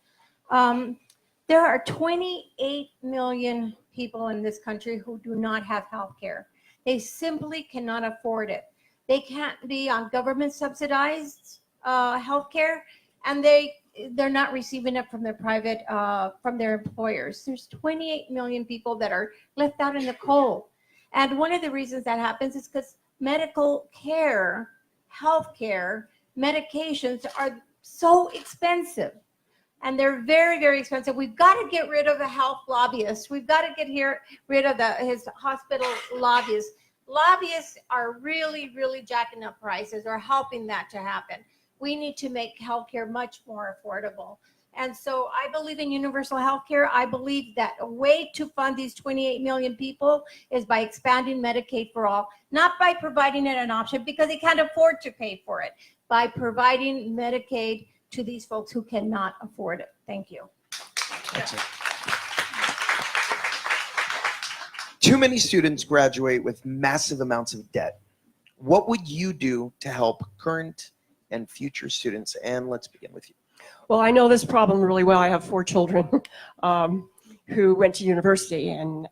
There are 28 million people in this country who do not have health care. They simply cannot afford it. They can't be on government subsidized health care, and they're not receiving it from their private, from their employers. There's 28 million people that are left out in the cold. And one of the reasons that happens is because medical care, health care, medications are so expensive. And they're very, very expensive. We've got to get rid of the health lobbyists. We've got to get rid of his hospital lobbyists. Lobbyists are really, really jacking up prices or helping that to happen. We need to make healthcare much more affordable. And so I believe in universal healthcare. I believe that a way to fund these 28 million people is by expanding Medicaid for all, not by providing it an option because they can't afford to pay for it, by providing Medicaid to these folks who cannot afford it. Thank you. That's it. Too many students graduate with massive amounts of debt. What would you do to help current and future students? And let's begin with you. Well, I know this problem really well. I have 4 children who went to university, and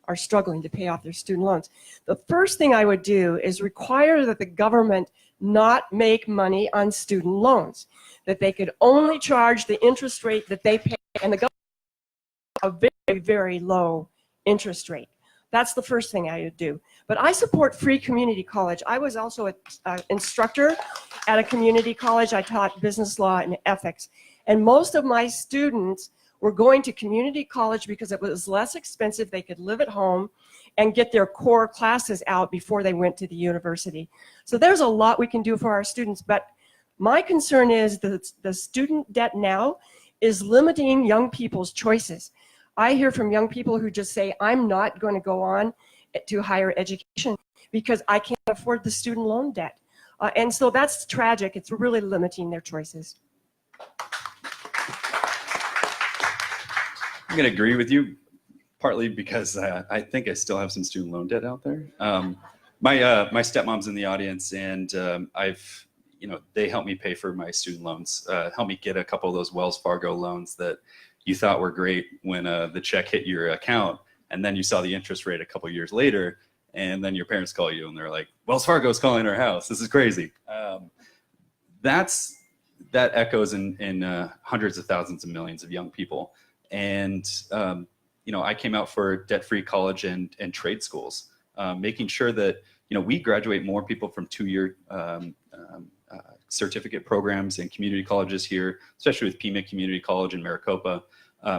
are struggling to pay off their student loans. The first thing I would do is require that the government not make money on student loans, that they could only charge the interest rate that they pay, and the government a very, very low interest rate. That's the first thing I would do. But I support free community college. I was also an instructor at a community college. I taught business law and ethics. And most of my students were going to community college because it was less expensive. They could live at home and get their core classes out before they went to the university. So there's a lot we can do for our students. But my concern is that the student debt now is limiting young people's choices. I hear from young people who just say, I'm not going to go on to higher education because I can't afford the student loan debt. And so that's tragic. It's really limiting their choices. I'm going to agree with you, partly because I think I still have some student loan debt out there. My stepmom's in the audience, and they helped me pay for my student loans, helped me get a couple of those Wells Fargo loans that you thought were great when the check hit your account, and then you saw the interest rate a couple years later, and then your parents call you and they're like, Wells Fargo's calling our house. This is crazy. That echoes in hundreds of thousands of millions of young people. And I came out for debt-free college and trade schools, making sure that we graduate more people from two-year certificate programs and community colleges here, especially with Pima Community College in Maricopa.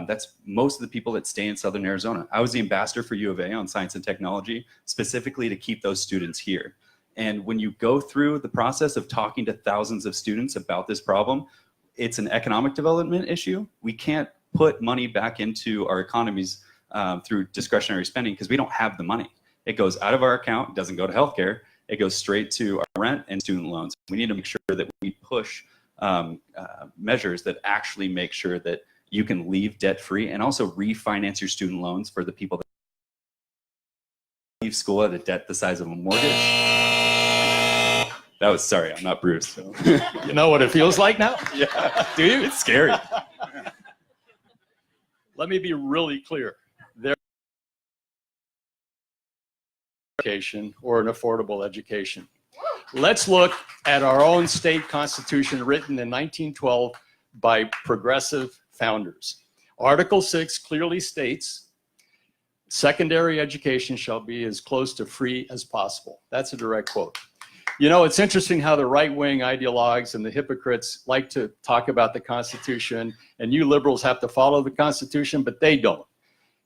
That's most of the people that stay in Southern Arizona. I was the ambassador for U of A on science and technology, specifically to keep those students here. And when you go through the process of talking to thousands of students about this problem, it's an economic development issue. We can't put money back into our economies through discretionary spending because we don't have the money. It goes out of our account, doesn't go to healthcare. It goes straight to our rent and student loans. We need to make sure that we push measures that actually make sure that you can leave debt-free and also refinance your student loans for the people that leave school at a debt the size of a mortgage. That was, sorry, I'm not Bruce. So. You know what it feels like now? Yeah. Do you? It's scary. Let me be really clear. Education or an affordable education. Let's look at our own state constitution written in 1912 by progressive founders. Article 6 clearly states, secondary education shall be as close to free as possible. That's a direct quote. It's interesting how the right-wing ideologues and the hypocrites like to talk about the Constitution, and you liberals have to follow the Constitution, but they don't.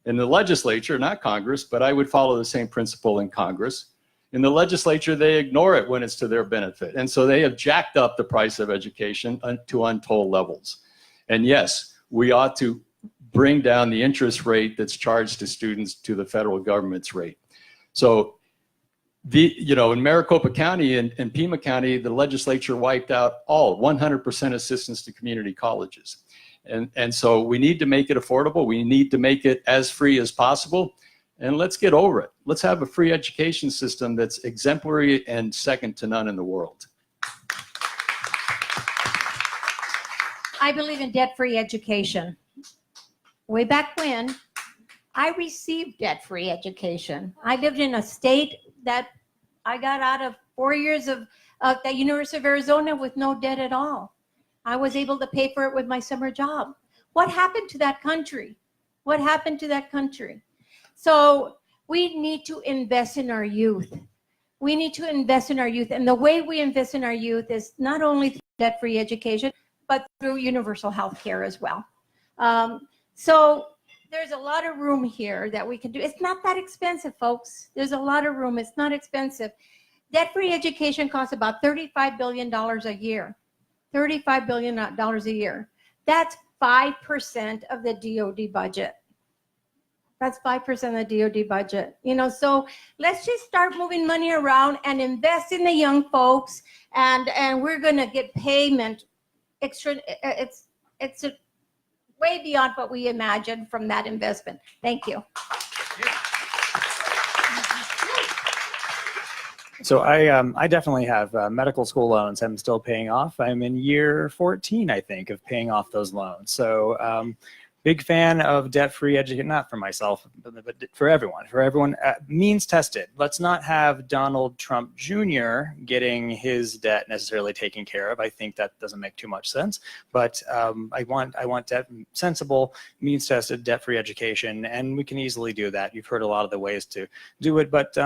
In the legislature, not Congress, but I would follow the same principle in Congress. In the legislature, they ignore it when it's to their benefit. And so they have jacked up the price of education to untold levels. And yes, we ought to bring down the interest rate that's charged to students to the federal government's rate. So, in Maricopa County and Pima County, the legislature wiped out all 100% assistance to community colleges. And so we need to make it affordable. We need to make it as free as possible. And let's get over it. Let's have a free education system that's exemplary and second to none in the world. I believe in debt-free education. Way back when, I received debt-free education. I lived in a state that I got out of 4 years of the University of Arizona with no debt at all. I was able to pay for it with my summer job. What happened to that country? What happened to that country? So we need to invest in our youth. We need to invest in our youth. And the way we invest in our youth is not only through debt-free education, but through universal health care as well. So there's a lot of room here that we can do. It's not that expensive, folks. There's a lot of room. It's not expensive. Debt-free education costs about $35 billion a year. $35 billion a year. That's 5% of the DOD budget. That's 5% of the DOD budget. So let's just start moving money around and invest in the young folks, and we're gonna get payment extra. It's way beyond what we imagined from that investment. Thank you. So I definitely have medical school loans I'm still paying off. I'm in year 14, I think, of paying off those loans. So Big fan of debt-free education, not for myself, but for everyone. For everyone, means tested. Let's not have Donald Trump Jr. getting his debt necessarily taken care of. I think that doesn't make too much sense. But I want debt, sensible, means tested, debt-free education, and we can easily do that. You've heard a lot of the ways to do it, but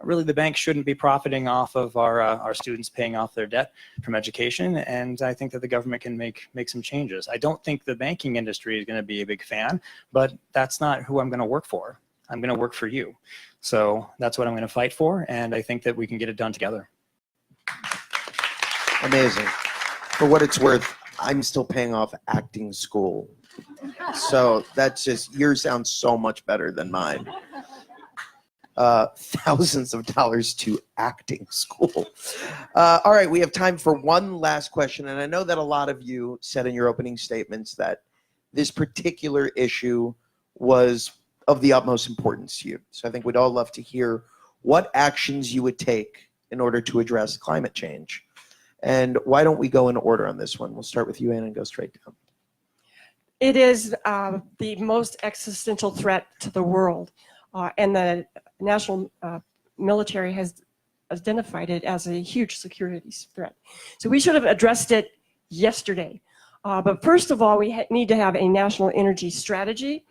really the bank shouldn't be profiting off of our students paying off their debt from education, and I think that the government can make some changes. I don't think the banking industry is going to be a big fan, but that's not who I'm going to work for. I'm going to work for you. So that's what I'm going to fight for, and I think that we can get it done together. Amazing. For what it's worth, I'm still paying off acting school. So that's just, yours sounds so much better than mine. Thousands of dollars to acting school. All right, we have time for one last question. And I know that a lot of you said in your opening statements that this particular issue was of the utmost importance to you. So I think we'd all love to hear what actions you would take in order to address climate change. And why don't we go in order on this one? We'll start with you, Ann, and go straight down. It is the most existential threat to the world. And the national military has identified it as a huge security threat. So we should have addressed it yesterday. But first of all, we need to have a national energy strategy,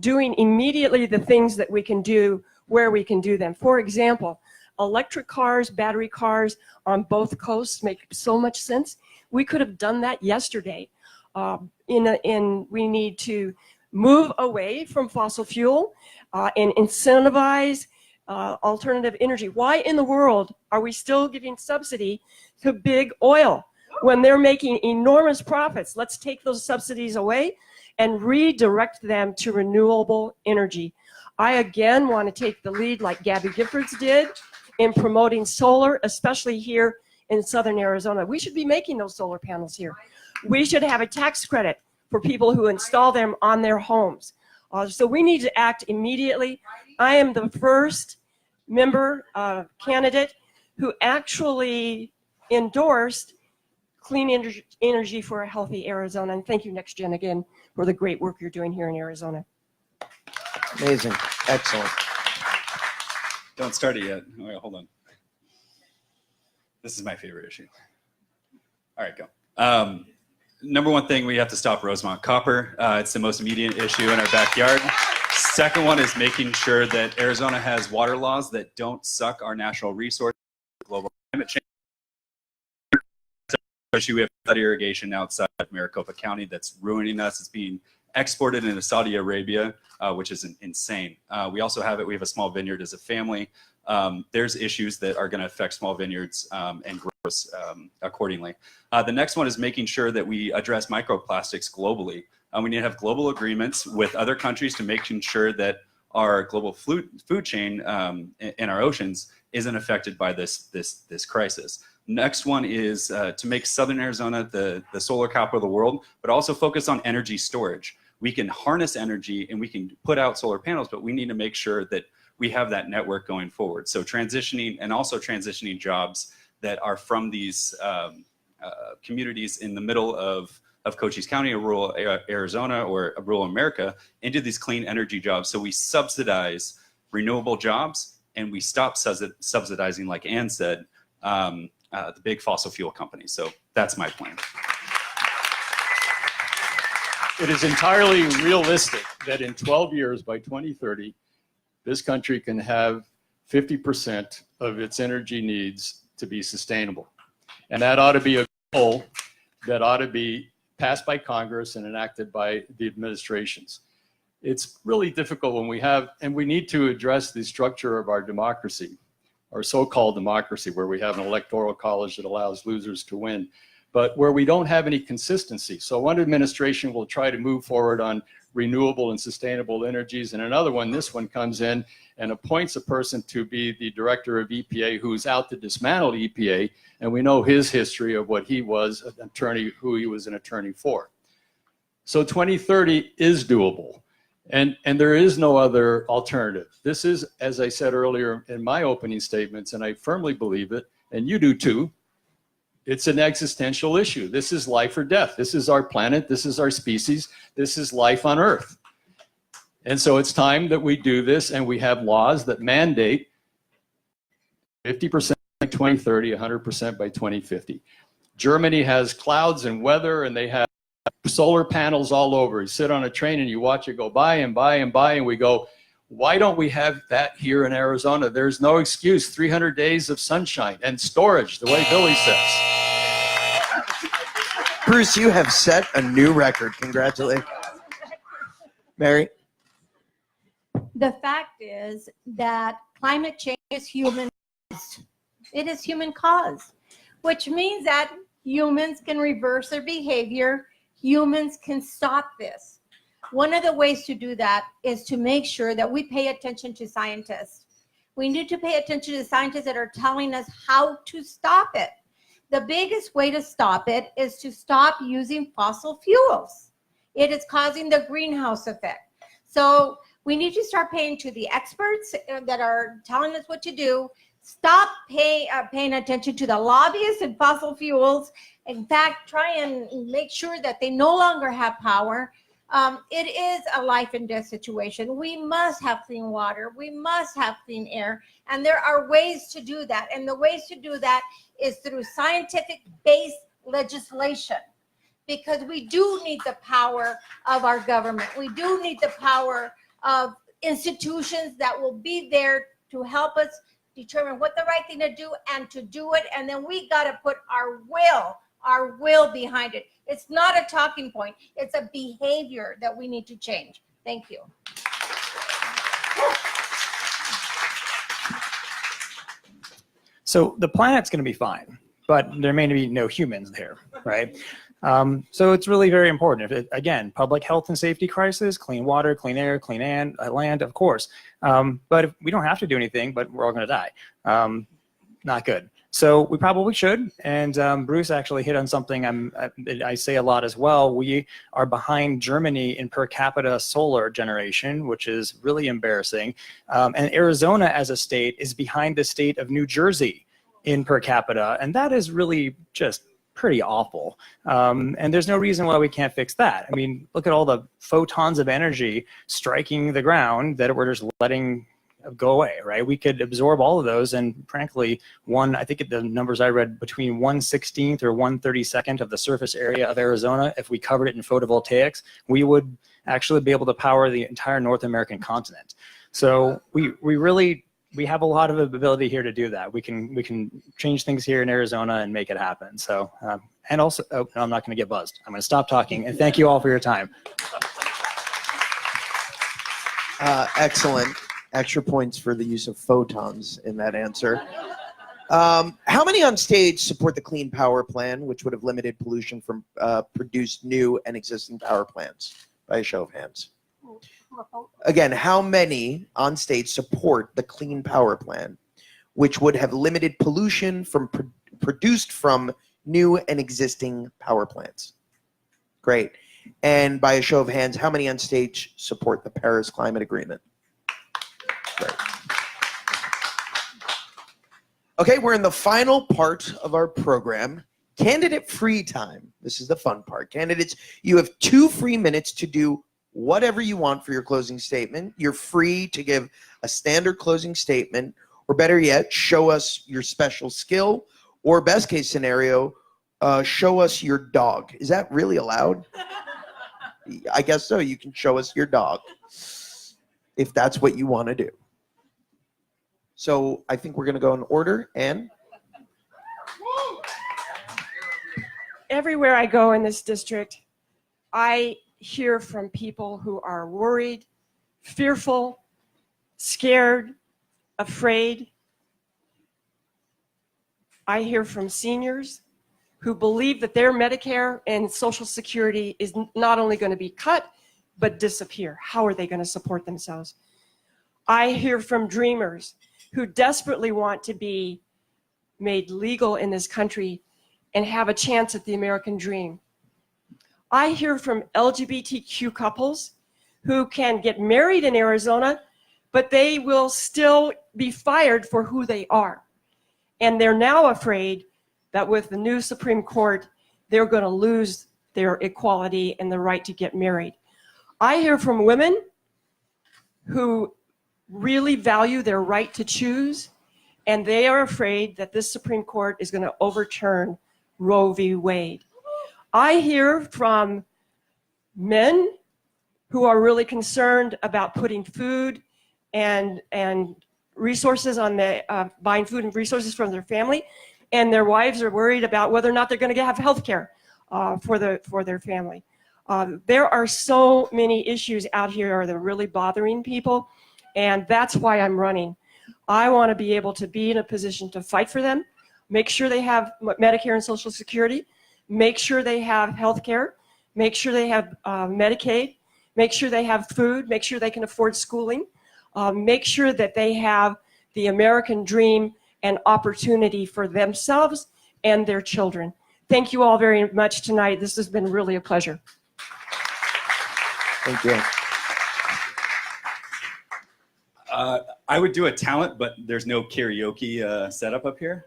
doing immediately the things that we can do where we can do them. For example, electric cars, battery cars on both coasts make so much sense. We could have done that yesterday. We need to move away from fossil fuel and incentivize alternative energy. Why in the world are we still giving subsidy to big oil when they're making enormous profits? Let's take those subsidies away and redirect them to renewable energy. I again want to take the lead like Gabby Giffords did in promoting solar, especially here in southern Arizona. We should be making those solar panels here. We should have a tax credit for people who install them on their homes. So we need to act immediately. I am the first member candidate who actually endorsed clean energy for a healthy Arizona. And thank you, NextGen, again, for the great work you're doing here in Arizona. Amazing. Excellent. Don't start it yet. Oh, wait, hold on. This is my favorite issue. All right, go. Number one thing, we have to stop Rosemont copper. It's the most immediate issue in our backyard. Second one is making sure that Arizona has water laws that don't suck our natural resources, global climate change. Especially we have flood irrigation outside of Maricopa County that's ruining us. It's being exported into Saudi Arabia, which is insane. We also have a small vineyard as a family. There's issues that are going to affect small vineyards and grows accordingly. The next one is making sure that we address microplastics globally. We need to have global agreements with other countries to making sure that our global food chain in our oceans isn't affected by this crisis. Next one is to make Southern Arizona the solar capital of the world, but also focus on energy storage. We can harness energy and we can put out solar panels, but we need to make sure that we have that network going forward. So transitioning jobs that are from these communities in the middle of Cochise County or rural Arizona or rural America into these clean energy jobs. So we subsidize renewable jobs and we stop subsidizing, like Ann said, the big fossil fuel companies. So that's my plan. It is entirely realistic that in 12 years, by 2030, this country can have 50% of its energy needs to be sustainable. And that ought to be a goal that ought to be passed by Congress and enacted by the administrations. It's really difficult when we need to address the structure of our democracy, our so-called democracy, where we have an electoral college that allows losers to win, but where we don't have any consistency. So one administration will try to move forward on renewable and sustainable energies, and another one, this one, comes in and appoints a person to be the director of EPA who's out to dismantle EPA, and we know his history of what he was, an attorney, who he was an attorney for. So 2030 is doable, and there is no other alternative. This is, as I said earlier in my opening statements, and I firmly believe it, and you do too, It's an existential issue. This is life or death. This is our planet. This is our species. This is life on Earth. And so it's time that we do this, and we have laws that mandate 50% by 2030, 100% by 2050. Germany has clouds and weather, and they have solar panels all over. You sit on a train and you watch it go by and by and by, and we go, why don't we have that here in Arizona? There's no excuse. 300 days of sunshine and storage, the way Billy says. Bruce, you have set a new record. Congratulations. Mary? The fact is that climate change is human. It is human caused, which means that humans can reverse their behavior. Humans can stop this. One of the ways to do that is to make sure that we pay attention to scientists. We need to pay attention to scientists that are telling us how to stop it. The biggest way to stop it is to stop using fossil fuels. It is causing the greenhouse effect. So we need to start paying to the experts that are telling us what to do. Stop paying attention to the lobbyists and fossil fuels. In fact, try and make sure that they no longer have power. It is a life and death situation. We must have clean water. We must have clean air. And there are ways to do that. And the ways to do that is through scientific-based legislation. Because we do need the power of our government. We do need the power of institutions that will be there to help us determine what the right thing to do and to do it. And then we got to put our will behind it. It's not a talking point. It's a behavior that we need to change. Thank you. So the planet's going to be fine, but there may be no humans there, right? So it's really very important. If it, again, public health and safety crisis, clean water, clean air, clean land, of course. But if we don't have to do anything, but we're all going to die. Not good. So we probably should. And Bruce actually hit on something I say a lot as well. We are behind Germany in per capita solar generation, which is really embarrassing. And Arizona as a state is behind the state of New Jersey in per capita. And that is really just pretty awful. And there's no reason why we can't fix that. I mean, look at all the photons of energy striking the ground that we're just letting go away, right? We could absorb all of those, and frankly, I think the numbers I read, between 1/16th or 1/32nd of the surface area of Arizona, if we covered it in photovoltaics, we would actually be able to power the entire North American continent. So we have a lot of ability here to do that. We can change things here in Arizona and make it happen. So, and also, oh, no, I'm not going to get buzzed. I'm going to stop talking, and thank you all for your time. Excellent. Extra points for the use of photons in that answer. How many on stage support the Clean Power Plan, which would have limited pollution from produced new and existing power plants? By a show of hands. Again, how many on stage support the Clean Power Plan, which would have limited pollution from produced from new and existing power plants? Great. And by a show of hands, how many on stage support the Paris Climate Agreement? Great. Okay, we're in the final part of our program, candidate free time. This is the fun part. Candidates, you have 2 free minutes to do whatever you want for your closing statement. You're free to give a standard closing statement, or better yet, show us your special skill, or best case scenario, show us your dog. Is that really allowed? I guess so. You can show us your dog if that's what you want to do. So I think we're going to go in order. Ann? Everywhere I go in this district, I hear from people who are worried, fearful, scared, afraid. I hear from seniors who believe that their Medicare and Social Security is not only going to be cut, but disappear. How are they going to support themselves? I hear from dreamers who desperately want to be made legal in this country and have a chance at the American dream. I hear from LGBTQ couples who can get married in Arizona, but they will still be fired for who they are. And they're now afraid that with the new Supreme Court, they're going to lose their equality and the right to get married. I hear from women who really value their right to choose, and they are afraid that this Supreme Court is going to overturn Roe v. Wade. I hear from men who are really concerned about putting food and resources on the buying food and resources from their family, and their wives are worried about whether or not they're going to have health care for their family. There are so many issues out here that are really bothering people, and that's why I'm running. I want to be able to be in a position to fight for them, make sure they have Medicare and Social Security, make sure they have health care, make sure they have Medicaid, make sure they have food, make sure they can afford schooling, make sure that they have the American dream and opportunity for themselves and their children. Thank you all very much tonight. This has been really a pleasure. Thank you. I would do a talent, but there's no karaoke setup up here.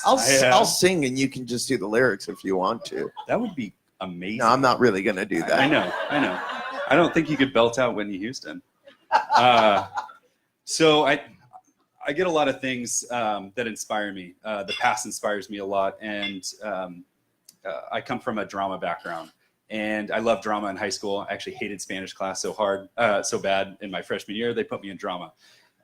I'll sing and you can just do the lyrics if you want to. That would be amazing. No, I'm not really going to do that. I know. I don't think you could belt out Whitney Houston. So I get a lot of things that inspire me. The past inspires me a lot, and I come from a drama background, and I loved drama in high school. I actually hated Spanish class so bad in my freshman year, they put me in drama.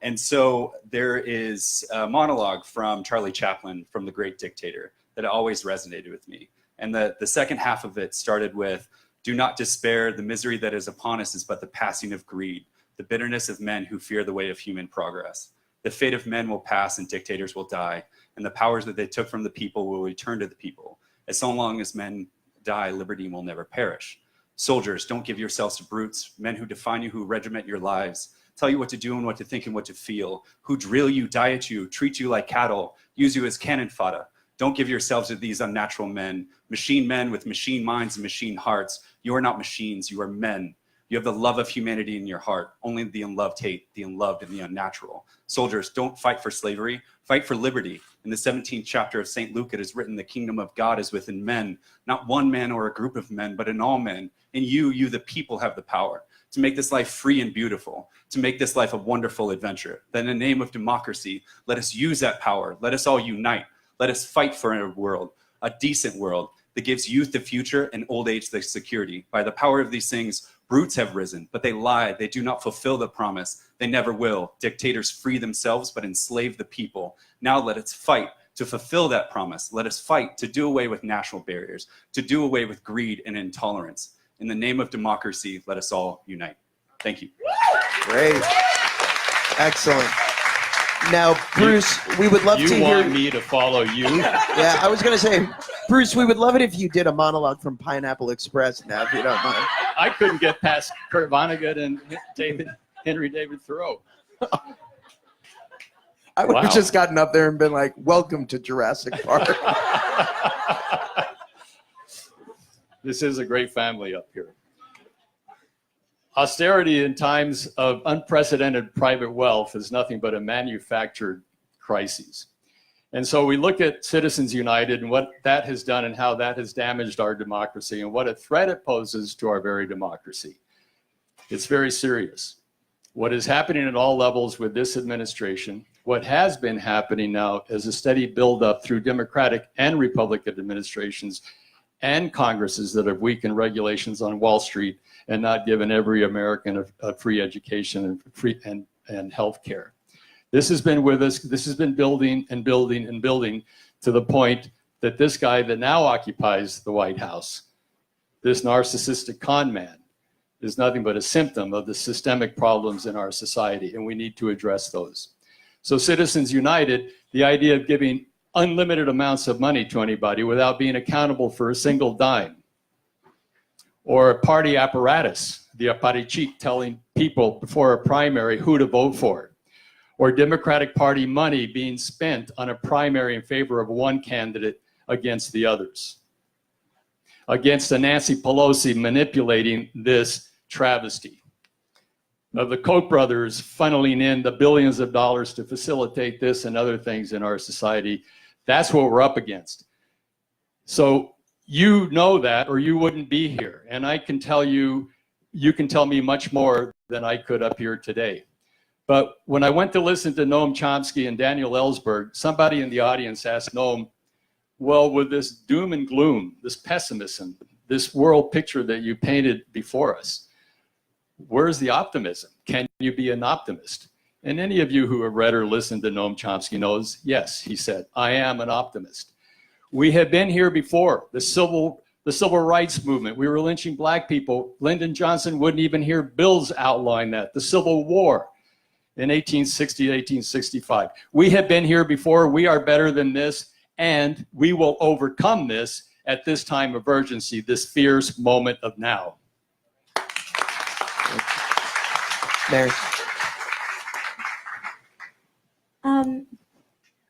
And so there is a monologue from Charlie Chaplin from The Great Dictator that always resonated with me. And the second half of it started with, "Do not despair, the misery that is upon us is but the passing of greed, the bitterness of men who fear the way of human progress. The fate of men will pass and dictators will die, and the powers that they took from the people will return to the people. As so long as men die, liberty will never perish. Soldiers, don't give yourselves to brutes, men who define you, who regiment your lives, tell you what to do and what to think and what to feel, who drill you, diet you, treat you like cattle, use you as cannon fodder. Don't give yourselves to these unnatural men with machine minds and machine hearts. You are not machines, you are men. You have the love of humanity in your heart. Only the unloved hate, the unloved and the unnatural. Soldiers, don't fight for slavery, fight for liberty. In the 17th chapter of St. Luke, it is written, the kingdom of God is within men, not one man or a group of men, but in all men. In you, the people, have the power to make this life free and beautiful, to make this life a wonderful adventure. Then in the name of democracy, let us use that power. Let us all unite. Let us fight for a world, a decent world that gives youth the future and old age the security. By the power of these things, brutes have risen, but they lie. They do not fulfill the promise. They never will. Dictators free themselves, but enslave the people. Now let us fight to fulfill that promise. Let us fight to do away with national barriers, to do away with greed and intolerance. In the name of democracy, let us all unite. Thank you. Great. Excellent. Now, Bruce, we would love to hear... You want me to follow you? Yeah, I was going to say, Bruce, we would love it if you did a monologue from Pineapple Express now, if you don't mind. I couldn't get past Kurt Vonnegut and Henry David Thoreau. I would have just gotten up there and been like, welcome to Jurassic Park. This is a great family up here. Austerity in times of unprecedented private wealth is nothing but a manufactured crisis. And so we look at Citizens United and what that has done and how that has damaged our democracy and what a threat it poses to our very democracy. It's very serious. What is happening at all levels with this administration, what has been happening now is a steady buildup through Democratic and Republican administrations and Congresses that have weakened regulations on Wall Street and not given every American a free education and health care. This has been with us. This has been building and building and building to the point that this guy that now occupies the White House, this narcissistic con man, is nothing but a symptom of the systemic problems in our society, and we need to address those. So Citizens United, the idea of giving unlimited amounts of money to anybody without being accountable for a single dime, or a party apparatus, the apparecchik telling people before a primary who to vote for, or Democratic Party money being spent on a primary in favor of one candidate against the others, against a Nancy Pelosi manipulating this travesty of the Koch brothers funneling in the billions of dollars to facilitate this and other things in our society That's what we're up against. So you know that, or you wouldn't be here. And I can tell you, you can tell me much more than I could up here today. But when I went to listen to Noam Chomsky and Daniel Ellsberg, somebody in the audience asked Noam, well, with this doom and gloom, this pessimism, this world picture that you painted before us, where's the optimism? Can you be an optimist? And any of you who have read or listened to Noam Chomsky knows, yes, he said, I am an optimist. We have been here before, the civil rights movement. We were lynching black people. Lyndon Johnson wouldn't even hear bills outline that. The Civil War in 1860 to 1865. We have been here before. We are better than this, and we will overcome this at this time of urgency, this fierce moment of now. Mary.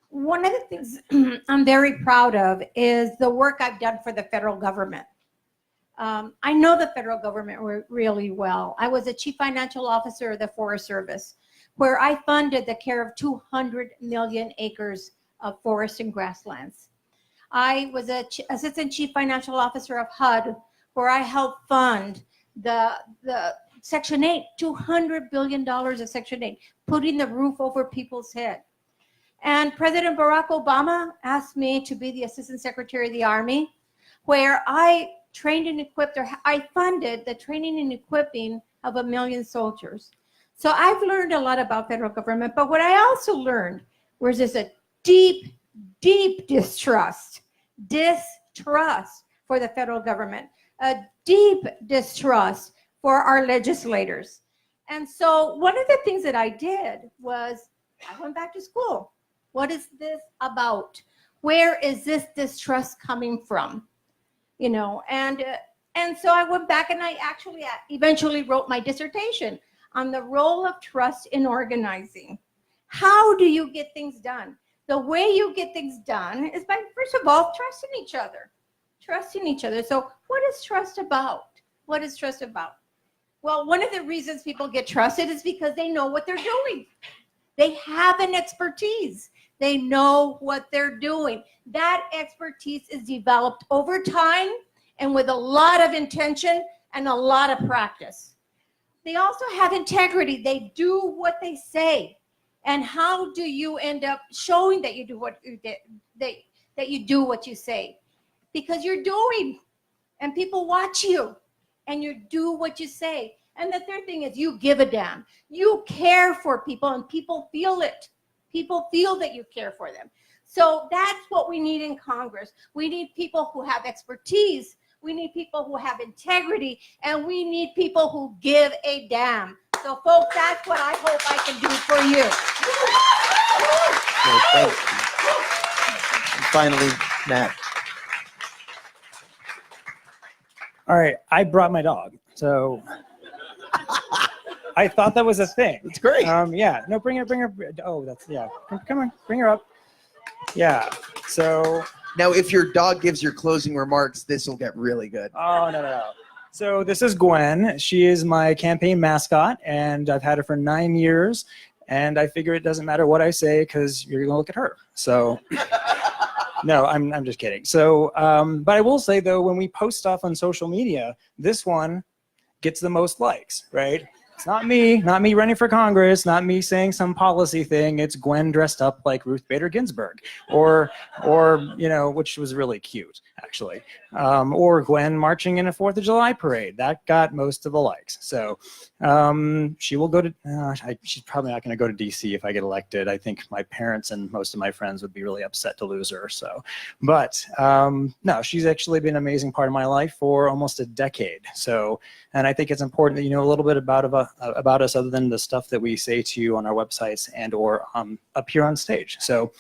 One of the things I'm very proud of is the work I've done for the federal government. I know the federal government really well. I was a chief financial officer of the Forest Service, where I funded the care of 200 million acres of forest and grasslands. I was an assistant chief financial officer of HUD, where I helped fund the Section 8, $200 billion of Section 8, putting the roof over people's head. And President Barack Obama asked me to be the Assistant Secretary of the Army, where I trained and equipped, or I funded the training and equipping of 1 million soldiers. So I've learned a lot about federal government, but what I also learned was there's a deep, deep distrust for the federal government, a deep distrust for our legislators. And so one of the things that I did was I went back to school. What is this about? Where is this distrust coming from? You know, and so I went back and I actually eventually wrote my dissertation on the role of trust in organizing. How do you get things done? The way you get things done is by, first of all, trusting each other. Trusting each other. So what is trust about? What is trust about? Well, one of the reasons people get trusted is because they know what they're doing. They have an expertise. They know what they're doing. That expertise is developed over time and with a lot of intention and a lot of practice. They also have integrity. They do what they say. And how do you end up showing that you do what you did, that you do what you say? Because you're doing, and people watch you, and you do what you say. And the third thing is you give a damn. You care for people, and people feel it. People feel that you care for them. So that's what we need in Congress. We need people who have expertise. We need people who have integrity, and we need people who give a damn. So folks, that's what I hope I can do for you. Okay, thank you. And finally, Matt. All right, I brought my dog, so I thought that was a thing. It's great. Yeah, no, bring her. Oh, that's, yeah. Come on, bring her up. Yeah, so. Now, if your dog gives your closing remarks, this will get really good. Oh, no. So this is Gwen. She is my campaign mascot, and I've had her for 9 years, and I figure it doesn't matter what I say because you're gonna look at her. So. No, I'm just kidding. So, but I will say though, when we post stuff on social media, this one gets the most likes, right? It's not me running for Congress, not me saying some policy thing. It's Gwen dressed up like Ruth Bader Ginsburg, or you know, which was really cute actually, or Gwen marching in a 4th of July parade. That got most of the likes. So she will go to. She's probably not going to go to DC if I get elected. I think my parents and most of my friends would be really upset to lose her. So, but no, she's actually been an amazing part of my life for almost a decade. So, and I think it's important that you know a little bit about us other than the stuff that we say to you on our websites and or up here on stage. So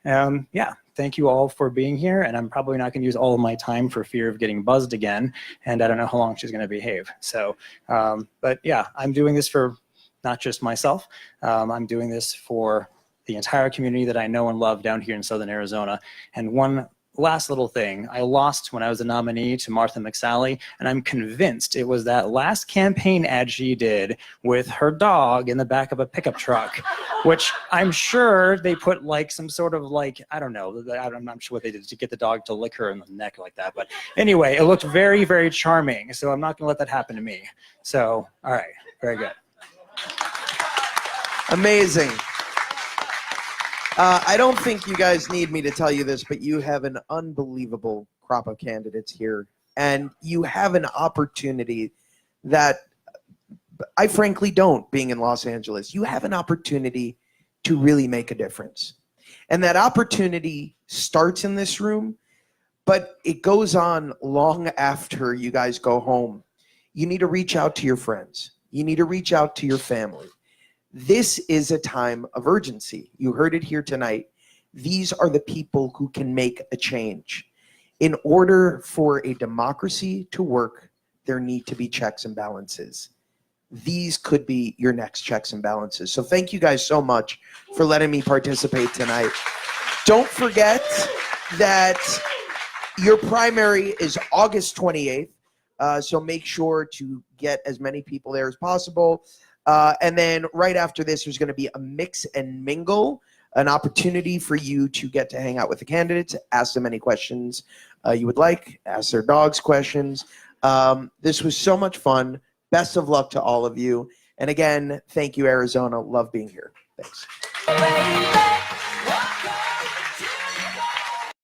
yeah, thank you all for being here, and I'm probably not going to use all of my time for fear of getting buzzed again, and I don't know how long she's going to behave. So but yeah, I'm doing this for not just myself. I'm doing this for the entire community that I know and love down here in Southern Arizona. And one last little thing. I lost when I was a nominee to Martha McSally, and I'm convinced it was that last campaign ad she did with her dog in the back of a pickup truck, which I'm sure they put like some sort of like, I don't know, I'm not sure what they did to get the dog to lick her in the neck like that. But anyway, it looked very, very charming. So I'm not going to let that happen to me. So, all right, very good. Amazing. I don't think you guys need me to tell you this, but you have an unbelievable crop of candidates here. And you have an opportunity that I frankly don't, being in Los Angeles. You have an opportunity to really make a difference. And that opportunity starts in this room, but it goes on long after you guys go home. You need to reach out to your friends. You need to reach out to your family. This is a time of urgency. You heard it here tonight. These are the people who can make a change. In order for a democracy to work, there need to be checks and balances. These could be your next checks and balances. So thank you guys so much for letting me participate tonight. Don't forget that your primary is August 28th. So make sure to get as many people there as possible. And then right after this, there's going to be a mix and mingle, an opportunity for you to get to hang out with the candidates, ask them any questions you would like, ask their dogs questions. This was so much fun. Best of luck to all of you. And again, thank you, Arizona. Love being here. Thanks.